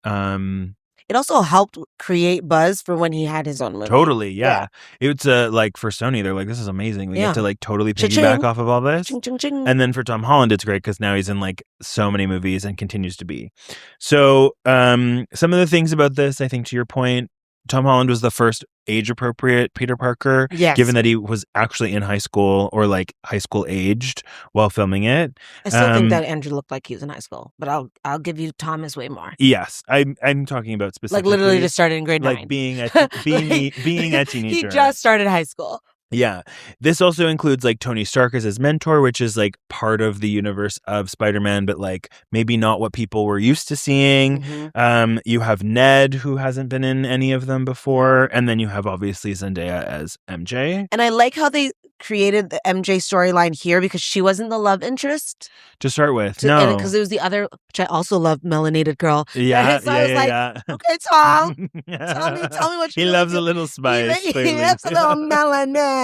It also helped create buzz for when he had his own movie. Totally, yeah. It's like for Sony, they're like, this is amazing. We get to like totally piggyback off of all this. Ching, ching, ching. And then for Tom Holland, it's great because now he's in like so many movies and continues to be. So some of the things about this, I think to your point, Tom Holland was the first age-appropriate Peter Parker, given that he was actually in high school or like high school aged while filming it. I still think that Andrew looked like he was in high school, but I'll give you Thomas way more. Yes, I'm talking about specifically, like literally just started in grade 9, like being a teenager. He just started high school. Yeah. This also includes like Tony Stark as his mentor, which is like part of the universe of Spider-Man, but like maybe not what people were used to seeing. You have Ned, who hasn't been in any of them before. And then you have obviously Zendaya as MJ. And I like how they created the MJ storyline here because she wasn't the love interest. To start with. No. Because it was the other, which I also love, melanated girl. Yeah. So I was like, okay, Tom, tell me what you He loves a little spice. He loves a little melanin.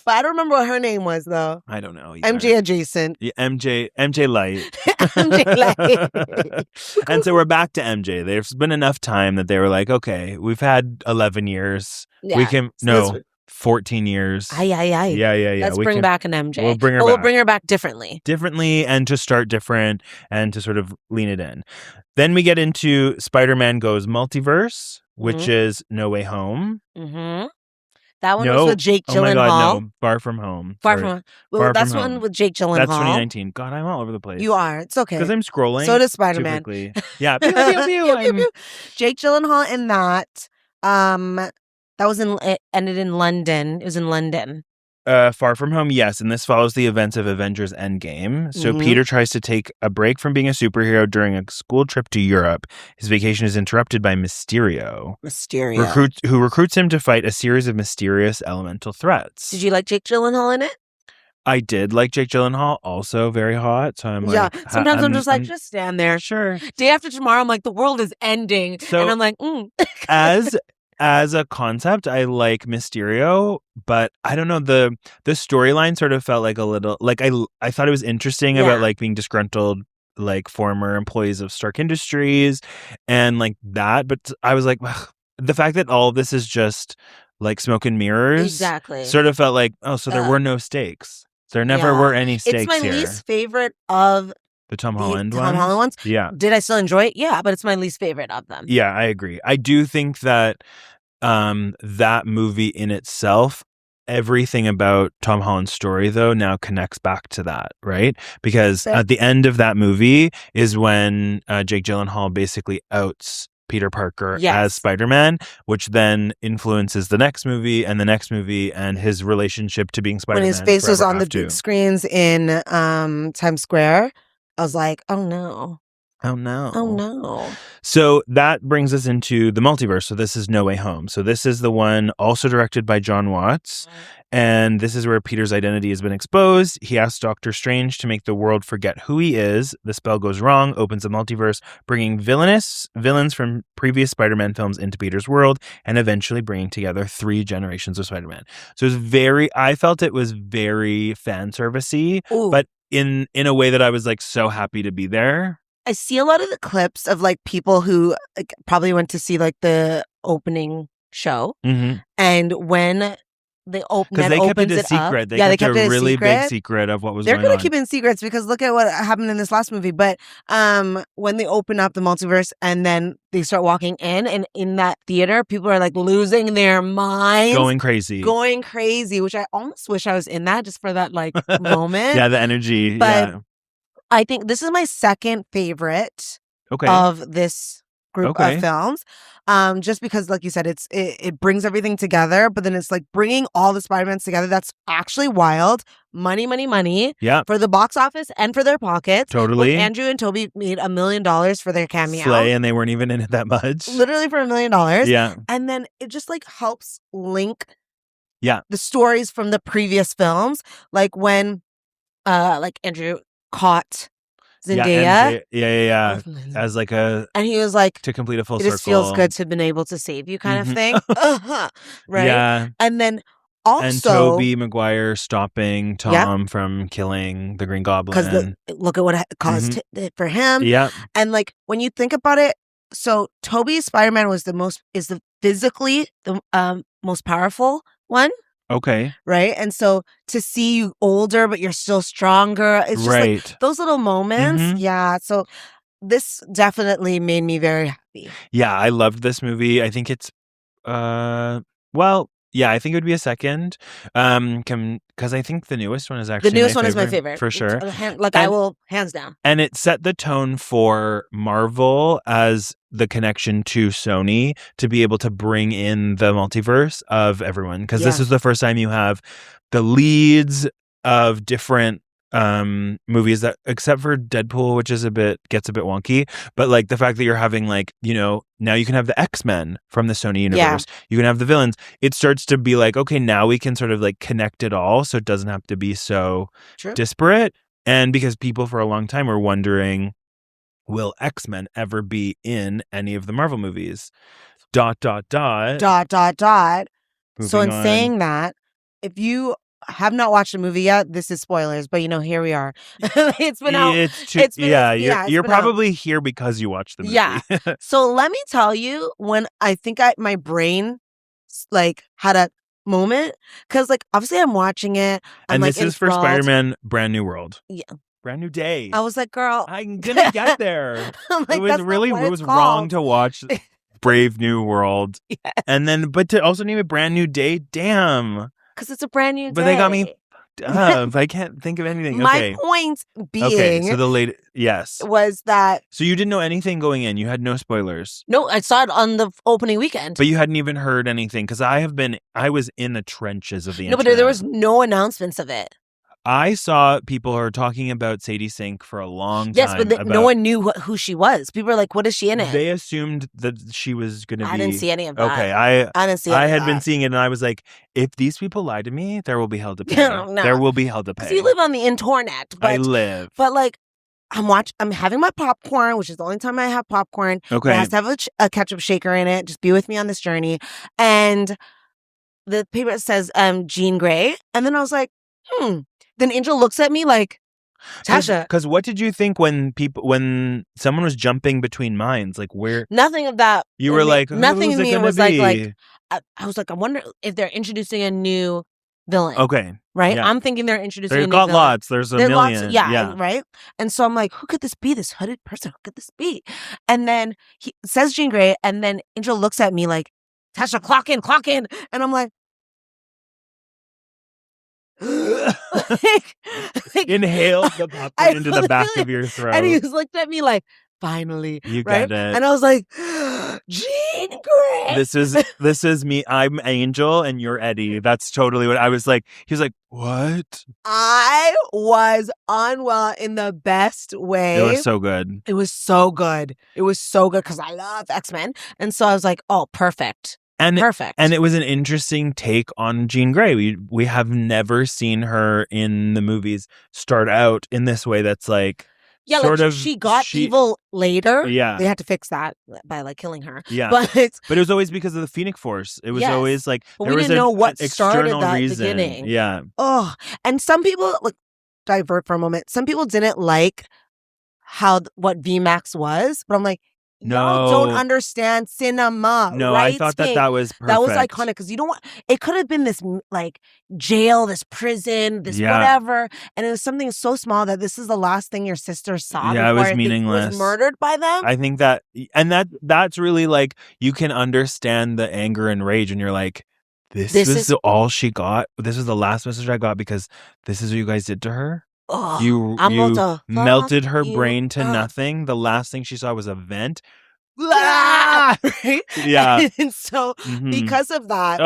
But I don't remember what her name was, though. I don't know. Either. MJ adjacent. Yeah, MJ Light. MJ Light. And so we're back to MJ. There's been enough time that they were like, okay, we've had 11 years. Yeah. We can, 14 years. Yeah. Let's bring back an MJ. We'll bring her back. We'll bring her back differently. And to start different and to sort of lean it in. Then we get into Spider-Man Goes Multiverse, which is No Way Home. That one was with Jake Gyllenhaal. Oh my God, no. Far From Home. Far From Home. Well, that's one with Jake Gyllenhaal. That's 2019. God, I'm all over the place. You are. It's okay. Because I'm scrolling. So does Spider-Man. Yeah. Pew, pew, pew. Jake Gyllenhaal in that. That was ended in London. It was in London. Far From Home, yes. And this follows the events of Avengers Endgame. So Peter tries to take a break from being a superhero during a school trip to Europe. His vacation is interrupted by Mysterio. Who recruits him to fight a series of mysterious elemental threats. Did you like Jake Gyllenhaal in it? I did like Jake Gyllenhaal, also very hot. So I'm like, sometimes I'm just like, just stand there. Sure. Day after tomorrow, I'm like, the world is ending. So, and I'm like, As a concept, I like Mysterio, but I don't know, the storyline sort of felt like a little like I thought it was interesting about like being disgruntled like former employees of Stark Industries and like that, but I was like, ugh, the fact that all of this is just like smoke and mirrors sort of felt like, oh, so there were no stakes. There never were any stakes here. It's my least favorite of the Tom Holland ones. Yeah. Did I still enjoy it? Yeah, but it's my least favorite of them. Yeah, I agree. I do think that that movie in itself, everything about Tom Holland's story, though, now connects back to that, right? Because at the end of that movie is when Jake Gyllenhaal basically outs Peter Parker as Spider-Man, which then influences the next movie and his relationship to being Spider-Man. When his face was on the big screens in Times Square, I was like, oh no. Oh no. Oh no. So that brings us into the multiverse. So this is No Way Home. So this is the one also directed by John Watts. And this is where Peter's identity has been exposed. He asks Doctor Strange to make the world forget who he is. The spell goes wrong, opens the multiverse, bringing villains from previous Spider-Man films into Peter's world, and eventually bringing together 3 generations of Spider-Man. So I felt it was very fan servicey, but in a way that I was like so happy to be there. I see a lot of the clips of like people who like, probably went to see like the opening show, and when they because they kept it a secret. They kept it a really big secret of what was going on. They're going to keep it in secrets because look at what happened in this last movie. But when they open up the multiverse and then they start walking in, and in that theater, people are like losing their minds, going crazy, which I almost wish I was in that just for that like moment. Yeah, the energy. But I think this is my second favorite of this group of films. Just because, like you said, it brings everything together, but then it's like bringing all the Spider-Mans together. That's actually wild. Money for the box office and for their pockets. Totally. Like Andrew and Tobey made $1 million for their cameo. Slay, and they weren't even in it that much. Literally for $1 million. Yeah. And then it just like helps link the stories from the previous films. Like when like Andrew caught Zendaya. Yeah. As like and he was like, to complete a full circle. It just feels good to have been able to save you kind of thing. Right? Yeah. And then also... And Tobey Maguire stopping Tom from killing the Green Goblin. Because look at what it caused it for him. Yeah. And like, when you think about it, so Tobey's Spider-Man is the physically the most powerful one. Okay. Right? And so to see you older, but you're still stronger. It's just like those little moments. Yeah. So this definitely made me very happy. Yeah, I loved this movie. I think it's, I think it would be a second. Because I think the newest one is actually my favorite. For sure. I will, hands down. And it set the tone for Marvel as the connection to Sony to be able to bring in the multiverse of everyone. Because this is the first time you have the leads of different movies that, except for Deadpool, which gets a bit wonky, but like the fact that you're having like, now you can have the X-Men from the Sony universe, you can have the villains. It starts to be like, okay, now we can sort of like connect it all, so it doesn't have to be so disparate. And because people for a long time were wondering, will X-Men ever be in any of the Marvel movies? ... So in saying that, if you have not watched the movie yet, this is spoilers, but here we are. It's been out. You're probably here because you watched the movie. Yeah. So let me tell you, when I think my brain like had a moment, because like obviously I'm watching it. And this is for Spider-Man Brand New World. Yeah. Brand New Day. I was like, girl, I'm gonna get there. Like, it was wrong to watch Brave New World. Yes. And then, but to also name it Brand New Day, damn. Because it's a brand new day. But they got me up. I can't think of anything. My point being... so the late... Yes. Was that... So you didn't know anything going in? You had no spoilers? No, I saw it on the opening weekend. But you hadn't even heard anything? Because I was in the trenches of the internet. No, but there was no announcements of it. I saw people are talking about Sadie Sink for a long time. Yes, but no one knew who she was. People were like, what is she in it? They assumed that she was going to be... I didn't see any of that. Okay, I didn't see any I of had that. been seeing it, and I was like, if these people lie to me, there will be hell to pay. No. There will be hell to pay. Because you live on the internet. But, I live. But like, I'm having my popcorn, which is the only time I have popcorn. Okay. It has to have a ketchup shaker in it. Just be with me on this journey. And the paper says Jean Grey. And then I was like, Then Angel looks at me like, Tasha. Because what did you think when someone was jumping between minds? Like where? Nothing of that. You were like, nothing in me was be? like I was like, I wonder if they're introducing a new villain. Okay. Right? Yeah. I'm thinking they're introducing a new got villain. lots. There's a million. Lots, yeah. Right? And so I'm like, who could this be? This hooded person? Who could this be? And then he says Jean Grey, and then Angel looks at me like, Tasha, clock in. And I'm like, inhale the popcorn into the back of your throat. And he was looked at me like, finally. You right? got it. And I was like, Jean Grey. This is me. I'm Angel and you're Eddie. That's totally what I was like. He was like, what? I was unwell in the best way. It was so good. It was so good because I love X-Men. And so I was like, oh, perfect. Perfect. And it was an interesting take on Jean Grey. We have never seen her in the movies start out in this way that's like she got evil later. Yeah. They had to fix that by like killing her. Yeah. But it was always because of the Phoenix Force. It was always like but we didn't know what started that reason. Beginning. Yeah. Oh. And some people divert for a moment. Some people didn't like what VMAX was, but I'm like, No. y'all don't understand cinema. No, right? I thought that was perfect. That was iconic because you don't want it could have been this like jail, this prison, this whatever, and it was something so small that this is the last thing your sister saw. Yeah, before it was meaningless. Was murdered by them. I think that's really like you can understand the anger and rage, and you're like, this is all she got. This was the last message I got because this is what you guys did to her. You melted her brain to nothing. The last thing she saw was a vent. Right? Yeah. And so because of that,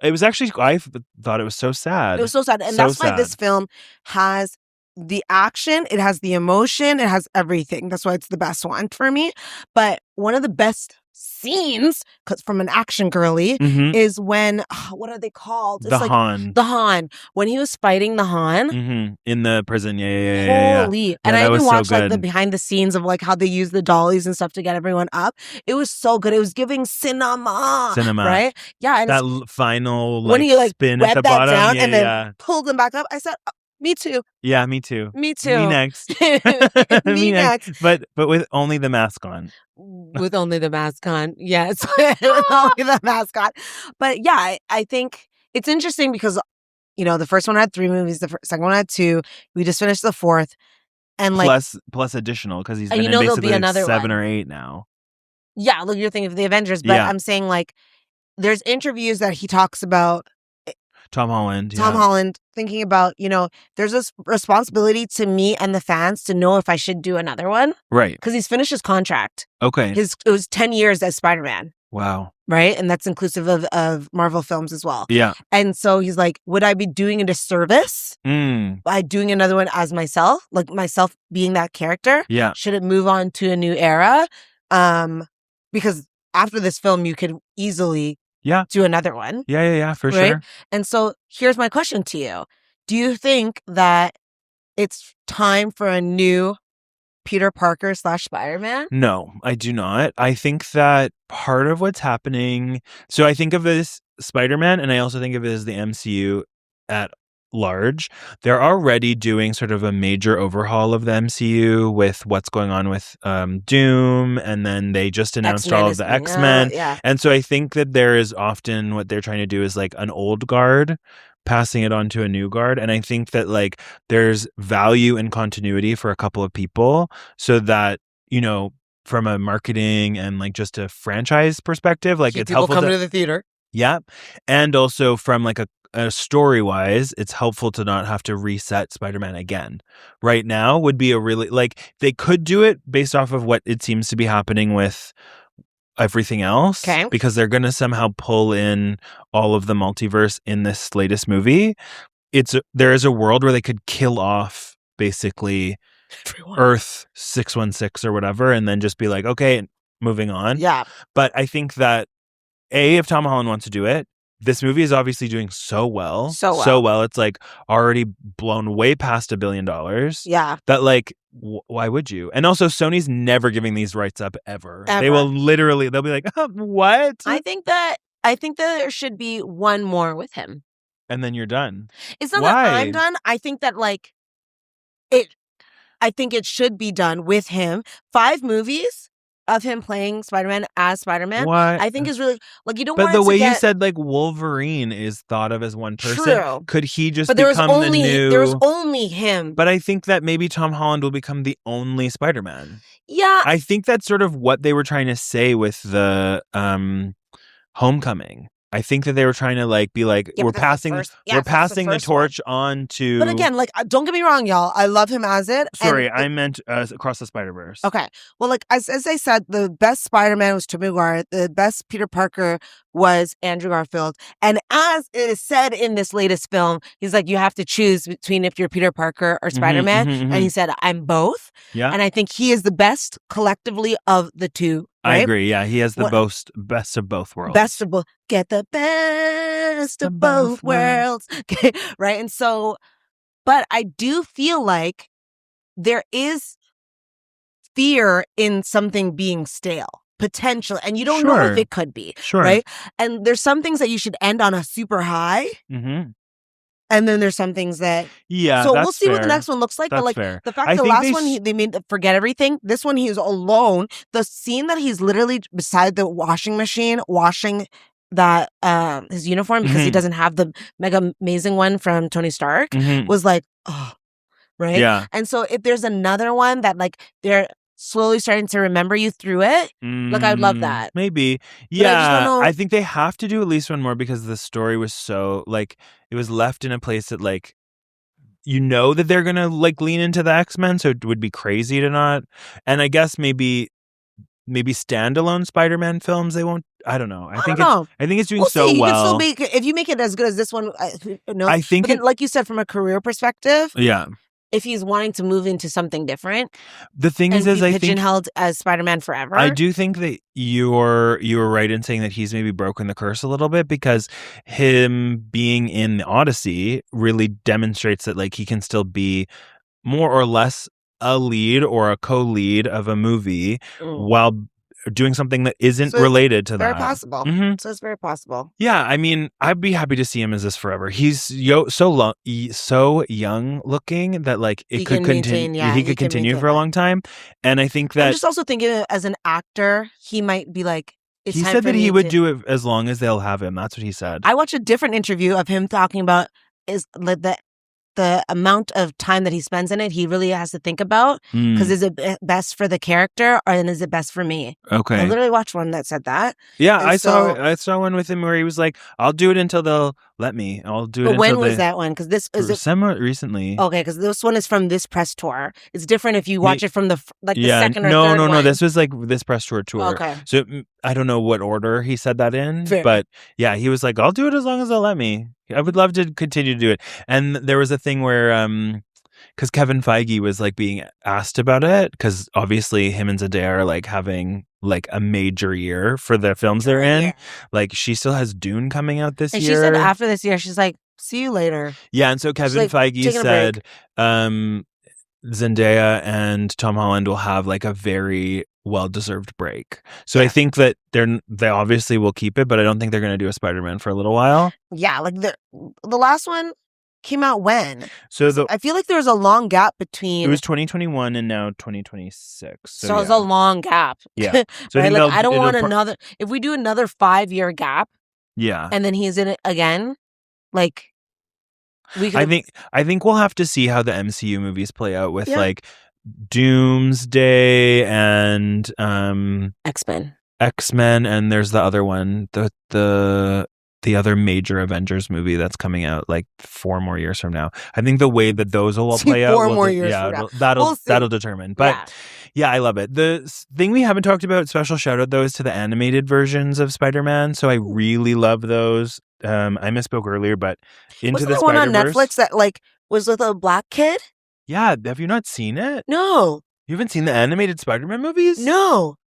it was actually, I thought it was so sad. It was so sad. And that's why this film has the action, it has the emotion, it has everything. That's why it's the best one for me. But one of the best scenes, because from an action girly, is when what are they called? It's the Han. The Han. When he was fighting the Han in the prison. Yeah. Holy. And I even watched like the behind the scenes of like how they use the dollies and stuff to get everyone up. It was so good. It was giving cinema. Right? Yeah. And that final like, when he like spin at the bottom down and then pulled them back up, I said, me too. Yeah, me too. Me too. Me next. Me next. But with only the mask on. With only the mask on. Yes. With only the mask on. But yeah, I think it's interesting because, you know, the first one had 3 movies. The second one had 2. We just finished the 4th. And like plus additional because he's been in there'll basically be another 7 one. or 8 now. Yeah, look, you're thinking of the Avengers. But I'm saying like there's interviews that he talks about Tom Holland thinking about, you know, there's this responsibility to me and the fans to know if I should do another one. Right. Because he's finished his contract. Okay. It was 10 years as Spider-Man. Wow. Right? And that's inclusive of Marvel films as well. Yeah. And so he's like, would I be doing a disservice by doing another one as myself? Like myself being that character? Yeah. Should it move on to a new era? Because after this film, you could easily do another one. Yeah, for sure. And so here's my question to you. Do you think that it's time for a new Peter Parker / Spider-Man? No, I do not. I think that part of what's happening... So I think of this Spider-Man, and I also think of it as the MCU at large. They're already doing sort of a major overhaul of the MCU with what's going on with Doom, and then they just announced all of the X-Men. And so I think that there is often what they're trying to do is like an old guard passing it on to a new guard. And I think that like there's value in continuity for a couple of people so that, you know, from a marketing and like just a franchise perspective, like it's helpful to the theater. Yeah. And also from like a story-wise, it's helpful to not have to reset Spider-Man again. Right now would be a really, like, they could do it based off of what it seems to be happening with everything else. Okay. Because they're going to somehow pull in all of the multiverse in this latest movie. There is a world where they could kill off basically everyone. Earth 616 or whatever, and then just be like, okay, moving on. Yeah. But I think that if Tom Holland wants to do it, this movie is obviously doing so well. It's like already blown way past $1 billion. Yeah. That like, why would you? And also Sony's never giving these rights up ever. They will literally, they'll be like, what? I think that there should be one more with him. And then you're done. It's not that I'm done. I think that like I think it should be done with him. 5 movies of him playing Spider-Man as Spider-Man, what? I think is really like you don't. But the way you said like Wolverine is thought of as one person. True. Could he just become the new? There was only him. But I think that maybe Tom Holland will become the only Spider-Man. Yeah, I think that's sort of what they were trying to say with the Homecoming. I think that they were trying to like be like we're passing the torch on to. But again, like don't get me wrong, y'all. I love him as it. Sorry, I meant Across the Spider-Verse. Okay, well, like as I said, the best Spider-Man was Tobey Maguire. The best Peter Parker was Andrew Garfield. And as it is said in this latest film, he's like, you have to choose between if you're Peter Parker or Spider-Man. And he said, I'm both. Yeah, and I think he is the best collectively of the two. Right? I agree. Yeah, he has the best of both worlds. Best of both. Get the best of both worlds. Okay, right? And so, but I do feel like there is fear in something being stale, potential, and you don't know if it could be. Sure. Right? And there's some things that you should end on a super high. And then there's some things that... Yeah, So that's we'll see what the fair. next one looks like. That's but like fair. the fact I the think last one, they made forget everything. This one, he's alone. The scene that he's literally beside the washing machine, washing that his uniform because he doesn't have the mega amazing one from Tony Stark, was like, oh, right? Yeah. And so if there's another one that like they're slowly starting to remember you through it, like I'd love that. Maybe. Yeah. I just don't know. I think they have to do at least one more because the story was so like it was left in a place that like you know that they're gonna like lean into the X-Men, so it would be crazy to not. And I guess maybe standalone Spider-Man films they won't. I don't know. I think it's doing so well. You can still make it, if you make it as good as this one. No, I think then, like you said, from a career perspective, yeah. If he's wanting to move into something different, the thing is, I think pigeonholed as Spider-Man forever. I do think that you were right in saying that he's maybe broken the curse a little bit because him being in the Odyssey really demonstrates that like he can still be more or less a lead or a co-lead of a movie while doing something that isn't related to that. Very possible. So it's very possible. Yeah, I mean, I'd be happy to see him as this forever. He's so young looking that like it could continue. He could continue for a long time, and I think that I'm just also thinking as an actor, he might be like. He said that he would do it as long as they'll have him. That's what he said. I watched a different interview of him talking about the amount of time that he spends in it, he really has to think about because is it best for the character or is it best for me? Okay. I literally watched one that said that. Yeah, I saw one with him where he was like, "I'll do it until they'll let me. I'll do it." But when was that one? Because this is somewhat recently. Okay, because this one is from this press tour. It's different if you watch it from the second or third No. one. This was like this press tour. Okay. So I don't know what order he said that in, but yeah, he was like, "I'll do it as long as they'll let me. I would love to continue to do it." And there was a thing where, because Kevin Feige was like being asked about it, because obviously him and Zendaya are like having like a major year for the films they're in. Yeah. Like she still has Dune coming out this year. And she said after this year, she's like, "See you later." Yeah, and so Kevin Feige said, Zendaya and Tom Holland will have like a very well-deserved break. So I think that they obviously will keep it, but I don't think they're going to do a Spider-Man for a little while. Yeah, like the last one came out when? So I feel like there was a long gap between. It was 2021 and now 2026. So it's a long gap. Yeah. So right? I don't want another. If we do another 5-year gap. Yeah. And then he's in it again, like. I think we'll have to see how the MCU movies play out with like Doomsday and X-Men, and there's the other one, the other major Avengers movie that's coming out like 4 more years from now. I think the way that those will all play out, 4 more years from now. That'll determine. But yeah, I love it. The thing we haven't talked about, special shout out though, is to the animated versions of Spider-Man. So I really love those. I misspoke earlier, but Into the Spider-Verse. Wasn't there one on Netflix that like was with a black kid? Yeah, have you not seen it? No. You haven't seen the animated Spider-Man movies? No.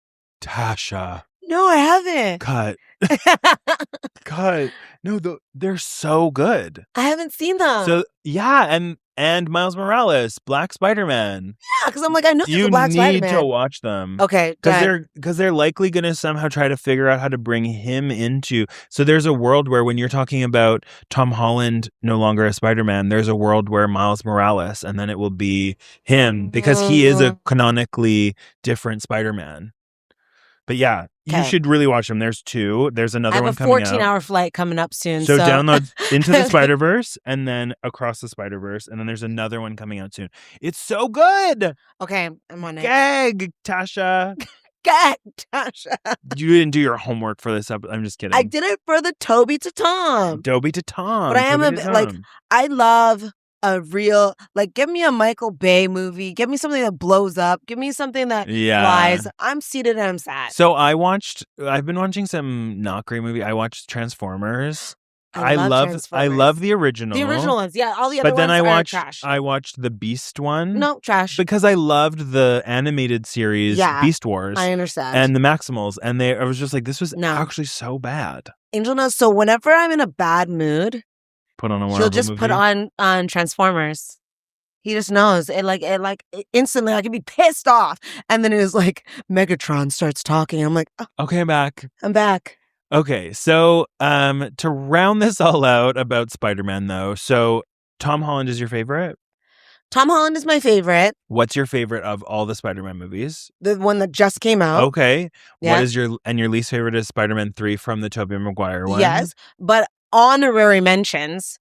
Tasha. No, I haven't. Cut. No, they're so good. I haven't seen them. So yeah, and Miles Morales, Black Spider-Man. Yeah, because I'm like, I know there's a Black Spider-Man. You need to watch them. Okay, because they're likely going to somehow try to figure out how to bring him into. So there's a world where when you're talking about Tom Holland no longer as Spider-Man, there's a world where Miles Morales, and then it will be him because he is a canonically different Spider-Man. But yeah, you should really watch them. There's 2. There's another one coming out. I have a 14-hour flight coming up soon. So download Into the Spider-Verse and then Across the Spider-Verse. And then there's another one coming out soon. It's so good. Okay, I'm on it. Gag, Tasha. Gag, Tasha. You didn't do your homework for this episode. I'm just kidding. I did it for the Tobey to Tom. But I am I love a real, like, give me a Michael Bay movie. Give me something that blows up. Give me something that flies. I'm seated and I'm sad. So I've been watching some not great movie. I watched Transformers. I love the original. The original ones, yeah. All the other ones are trash. I watched the Beast one. No, trash. Because I loved the animated series Beast Wars. I understand. And the Maximals. And I was just like, this was actually so bad. Angel knows. So whenever I'm in a bad mood, put on a he'll just put on Transformers. He just knows it. Like instantly, I can be pissed off, and then it was like Megatron starts talking. I'm like, oh, okay, I'm back. Okay, so to round this all out about Spider-Man, though, so Tom Holland is your favorite? Tom Holland is my favorite. What's your favorite of all the Spider-Man movies? The one that just came out. Okay. Yeah. What is your least favorite is Spider-Man 3 from the Tobey Maguire one? Yes, but honorary mentions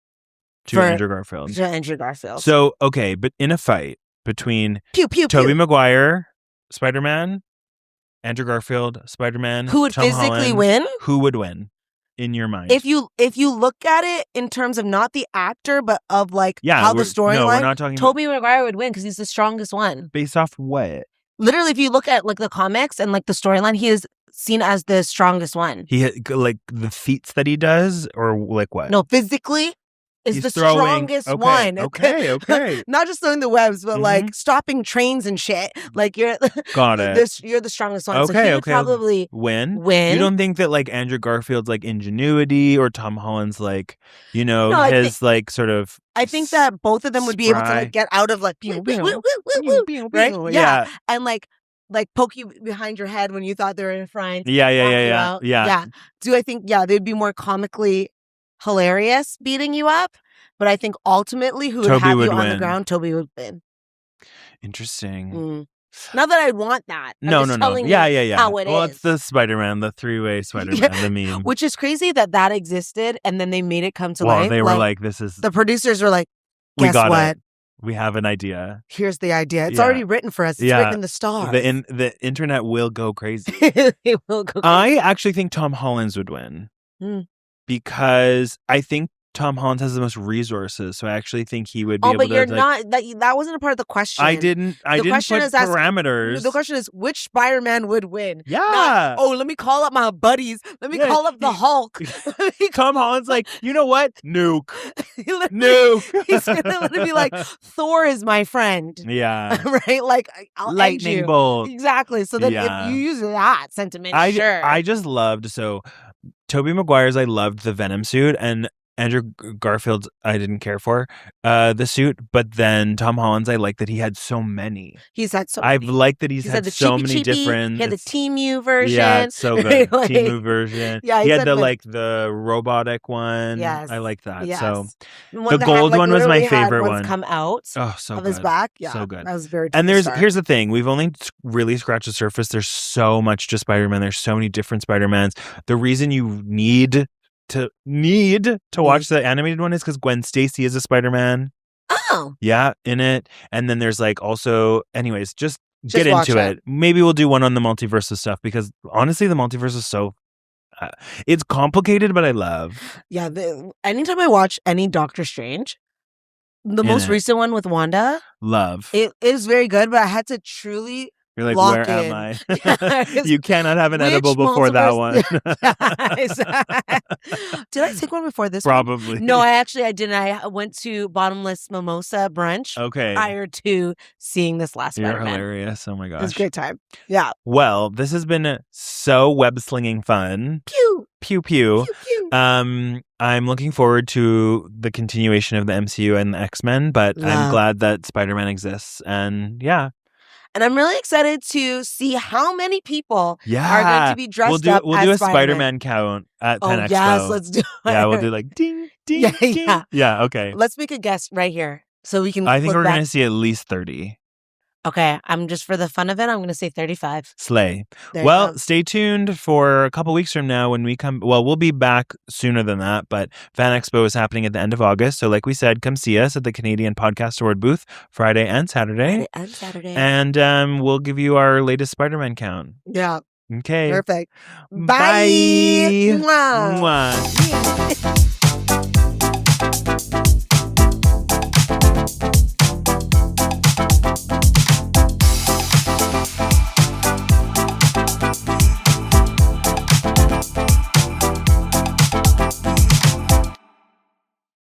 to Andrew Garfield. To Andrew Garfield. So, okay, but in a fight between pew, pew, Tobey Maguire, Spider-Man, Andrew Garfield, Spider-Man, who would Tom physically Holland, win? Who would win in your mind? If you look at it in terms of not the actor, but of like how the storyline. No, we're not talking. Tobey Maguire would win because he's the strongest one. Based off what? Literally, if you look at like the comics and like the storyline, he is seen as the strongest one. He had, like the feats that he does, or like what? No, physically. Is He's the throwing, strongest one. Okay. Not just throwing the webs, but like stopping trains and shit. Like you're got it. You're the strongest one. Okay, so he would probably win. You don't think that like Andrew Garfield's like ingenuity or Tom Holland's like, his like sort of. I think that both of them would be able to like get out of like right? Yeah. And like poke you behind your head when you thought they were in front. Yeah. Do I think they'd be more comically hilarious beating you up, but I think ultimately who would have you on the ground, Tobey would win. Interesting. Not that I want that. No. Yeah. How it well, is. It's the Spider-Man, the three-way Spider-Man, the meme. Which is crazy that existed and then they made it come to life. Well, they were like, this is... The producers were like, guess what? We have an idea. Here's the idea. It's already written for us. It's written in the stars. The internet will go crazy. It will go crazy. I actually think Tom Holland would win. Because I think Tom Holland has the most resources, so I actually think he would be able to... but you're not... That wasn't a part of the question. I didn't put parameters. The question is, which Spider-Man would win? Yeah. Let me call up my buddies. Let me call up the Hulk. Tom Holland's like, you know what? Nuke. Nuke. He's going to literally be like, Thor is my friend. Yeah. Right? Like, I'll lightning bolt. Exactly. So then if you use that sentiment, sure. I just loved... So, Tobey Maguire's, I loved the Venom suit, and Andrew Garfield's I didn't care for the suit, but then Tom Holland's I like that he had so many. He's had so many. I've liked that he's had so many different. He had the Team-U version. Yeah, it's so good. Team-U version. Yeah, he had the robotic one. Yes, I like that. Yes. So the gold one was my favorite one. Come out. Oh, so of good. his back. Yeah, so good. That was very. And here's the thing: we've only really scratched the surface. There's so much to Spider-Man. There's so many different Spider-Mans. The reason you need to watch the animated one is because Gwen Stacy is a Spider-Man. Oh. Yeah, in it. And then there's like also, anyways, just get into it. Maybe we'll do one on the multiverse of stuff because honestly, the multiverse is so, it's complicated, but I love. Yeah. Anytime I watch any Doctor Strange, the most recent one with Wanda. Love. It is very good, but I had to truly... You're like, where am I? You cannot have an edible before that one. Did I take one before this Probably. one? No, I didn't. I went to Bottomless Mimosa brunch prior to seeing this last Spider-Man. You're hilarious. Oh my gosh. It was a great time. Yeah. Well, this has been so web-slinging fun. Pew! Pew, pew. Pew, pew. I'm looking forward to the continuation of the MCU and the X-Men, but I'm glad that Spider-Man exists. And yeah. And I'm really excited to see how many people are going to be dressed up We'll as do a Spider-Man. Spider-Man count at 10 Expo. Yes, let's do it. Yeah, we'll do like ding, ding, ding. Yeah, okay. Let's make a guess right here so we can I think we're going to see at least 30. Okay, I'm just for the fun of it, I'm going to say 35. Slay. Well, stay tuned for a couple weeks from now when we come. Well, we'll be back sooner than that, but Fan Expo is happening at the end of August. So like we said, come see us at the Canadian Podcast Award booth Friday and Saturday. And we'll give you our latest Spider-Man count. Yeah. Okay. Perfect. Bye. Mwah. Mwah.